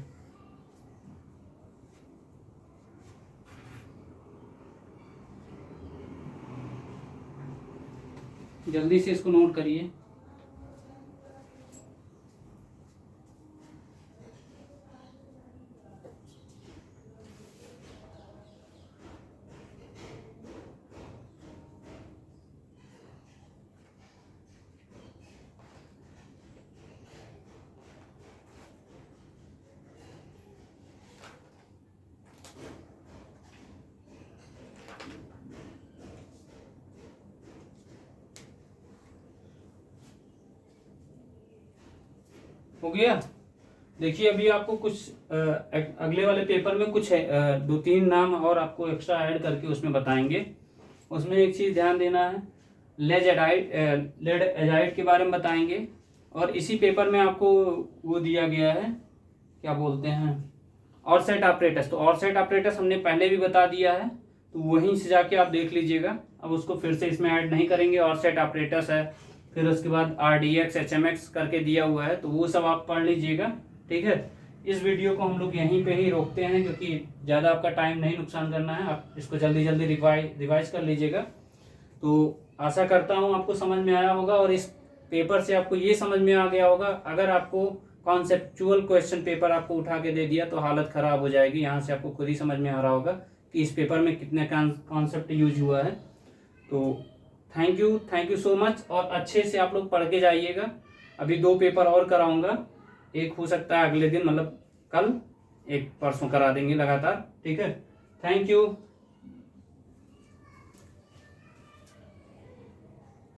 Speaker 1: जल्दी से इसको नोट करिए। हो गया। देखिए अभी आपको कुछ अगले वाले पेपर में कुछ है 2-3 नाम और आपको एक्स्ट्रा ऐड करके उसमें बताएंगे। उसमें एक चीज़ ध्यान देना है, लेड एजाइड के बारे में बताएंगे। और इसी पेपर में आपको वो दिया गया है, क्या बोलते हैं, ऑरसेट ऑपरेटस। तो ऑरसेट ऑपरेटस हमने पहले भी बता दिया है, तो वहीं से जाके आप देख लीजिएगा। अब उसको फिर से इसमें ऐड नहीं करेंगे। ऑरसेट ऑपरेटस है, फिर उसके बाद RDX HMX करके दिया हुआ है, तो वो सब आप पढ़ लीजिएगा। ठीक है, इस वीडियो को हम लोग यहीं पे ही रोकते हैं, क्योंकि ज़्यादा आपका टाइम नहीं नुकसान करना है। आप इसको जल्दी जल्दी रिवाइज कर लीजिएगा। तो आशा करता हूँ आपको समझ में आया होगा, और इस पेपर से आपको ये समझ में आ गया होगा, अगर आपको कॉन्सेप्चुअल क्वेश्चन पेपर आपको उठा के दे दिया तो हालत ख़राब हो जाएगी। यहाँ से आपको खुद ही समझ में आ रहा होगा कि इस पेपर में कितने कॉन्सेप्ट यूज हुआ है। तो थैंक यू सो मच, और अच्छे से आप लोग पढ़ के जाइएगा। अभी 2 पेपर और कराऊंगा, एक हो सकता है अगले दिन, मतलब कल, एक परसों करा देंगे लगातार। ठीक है, थैंक यू।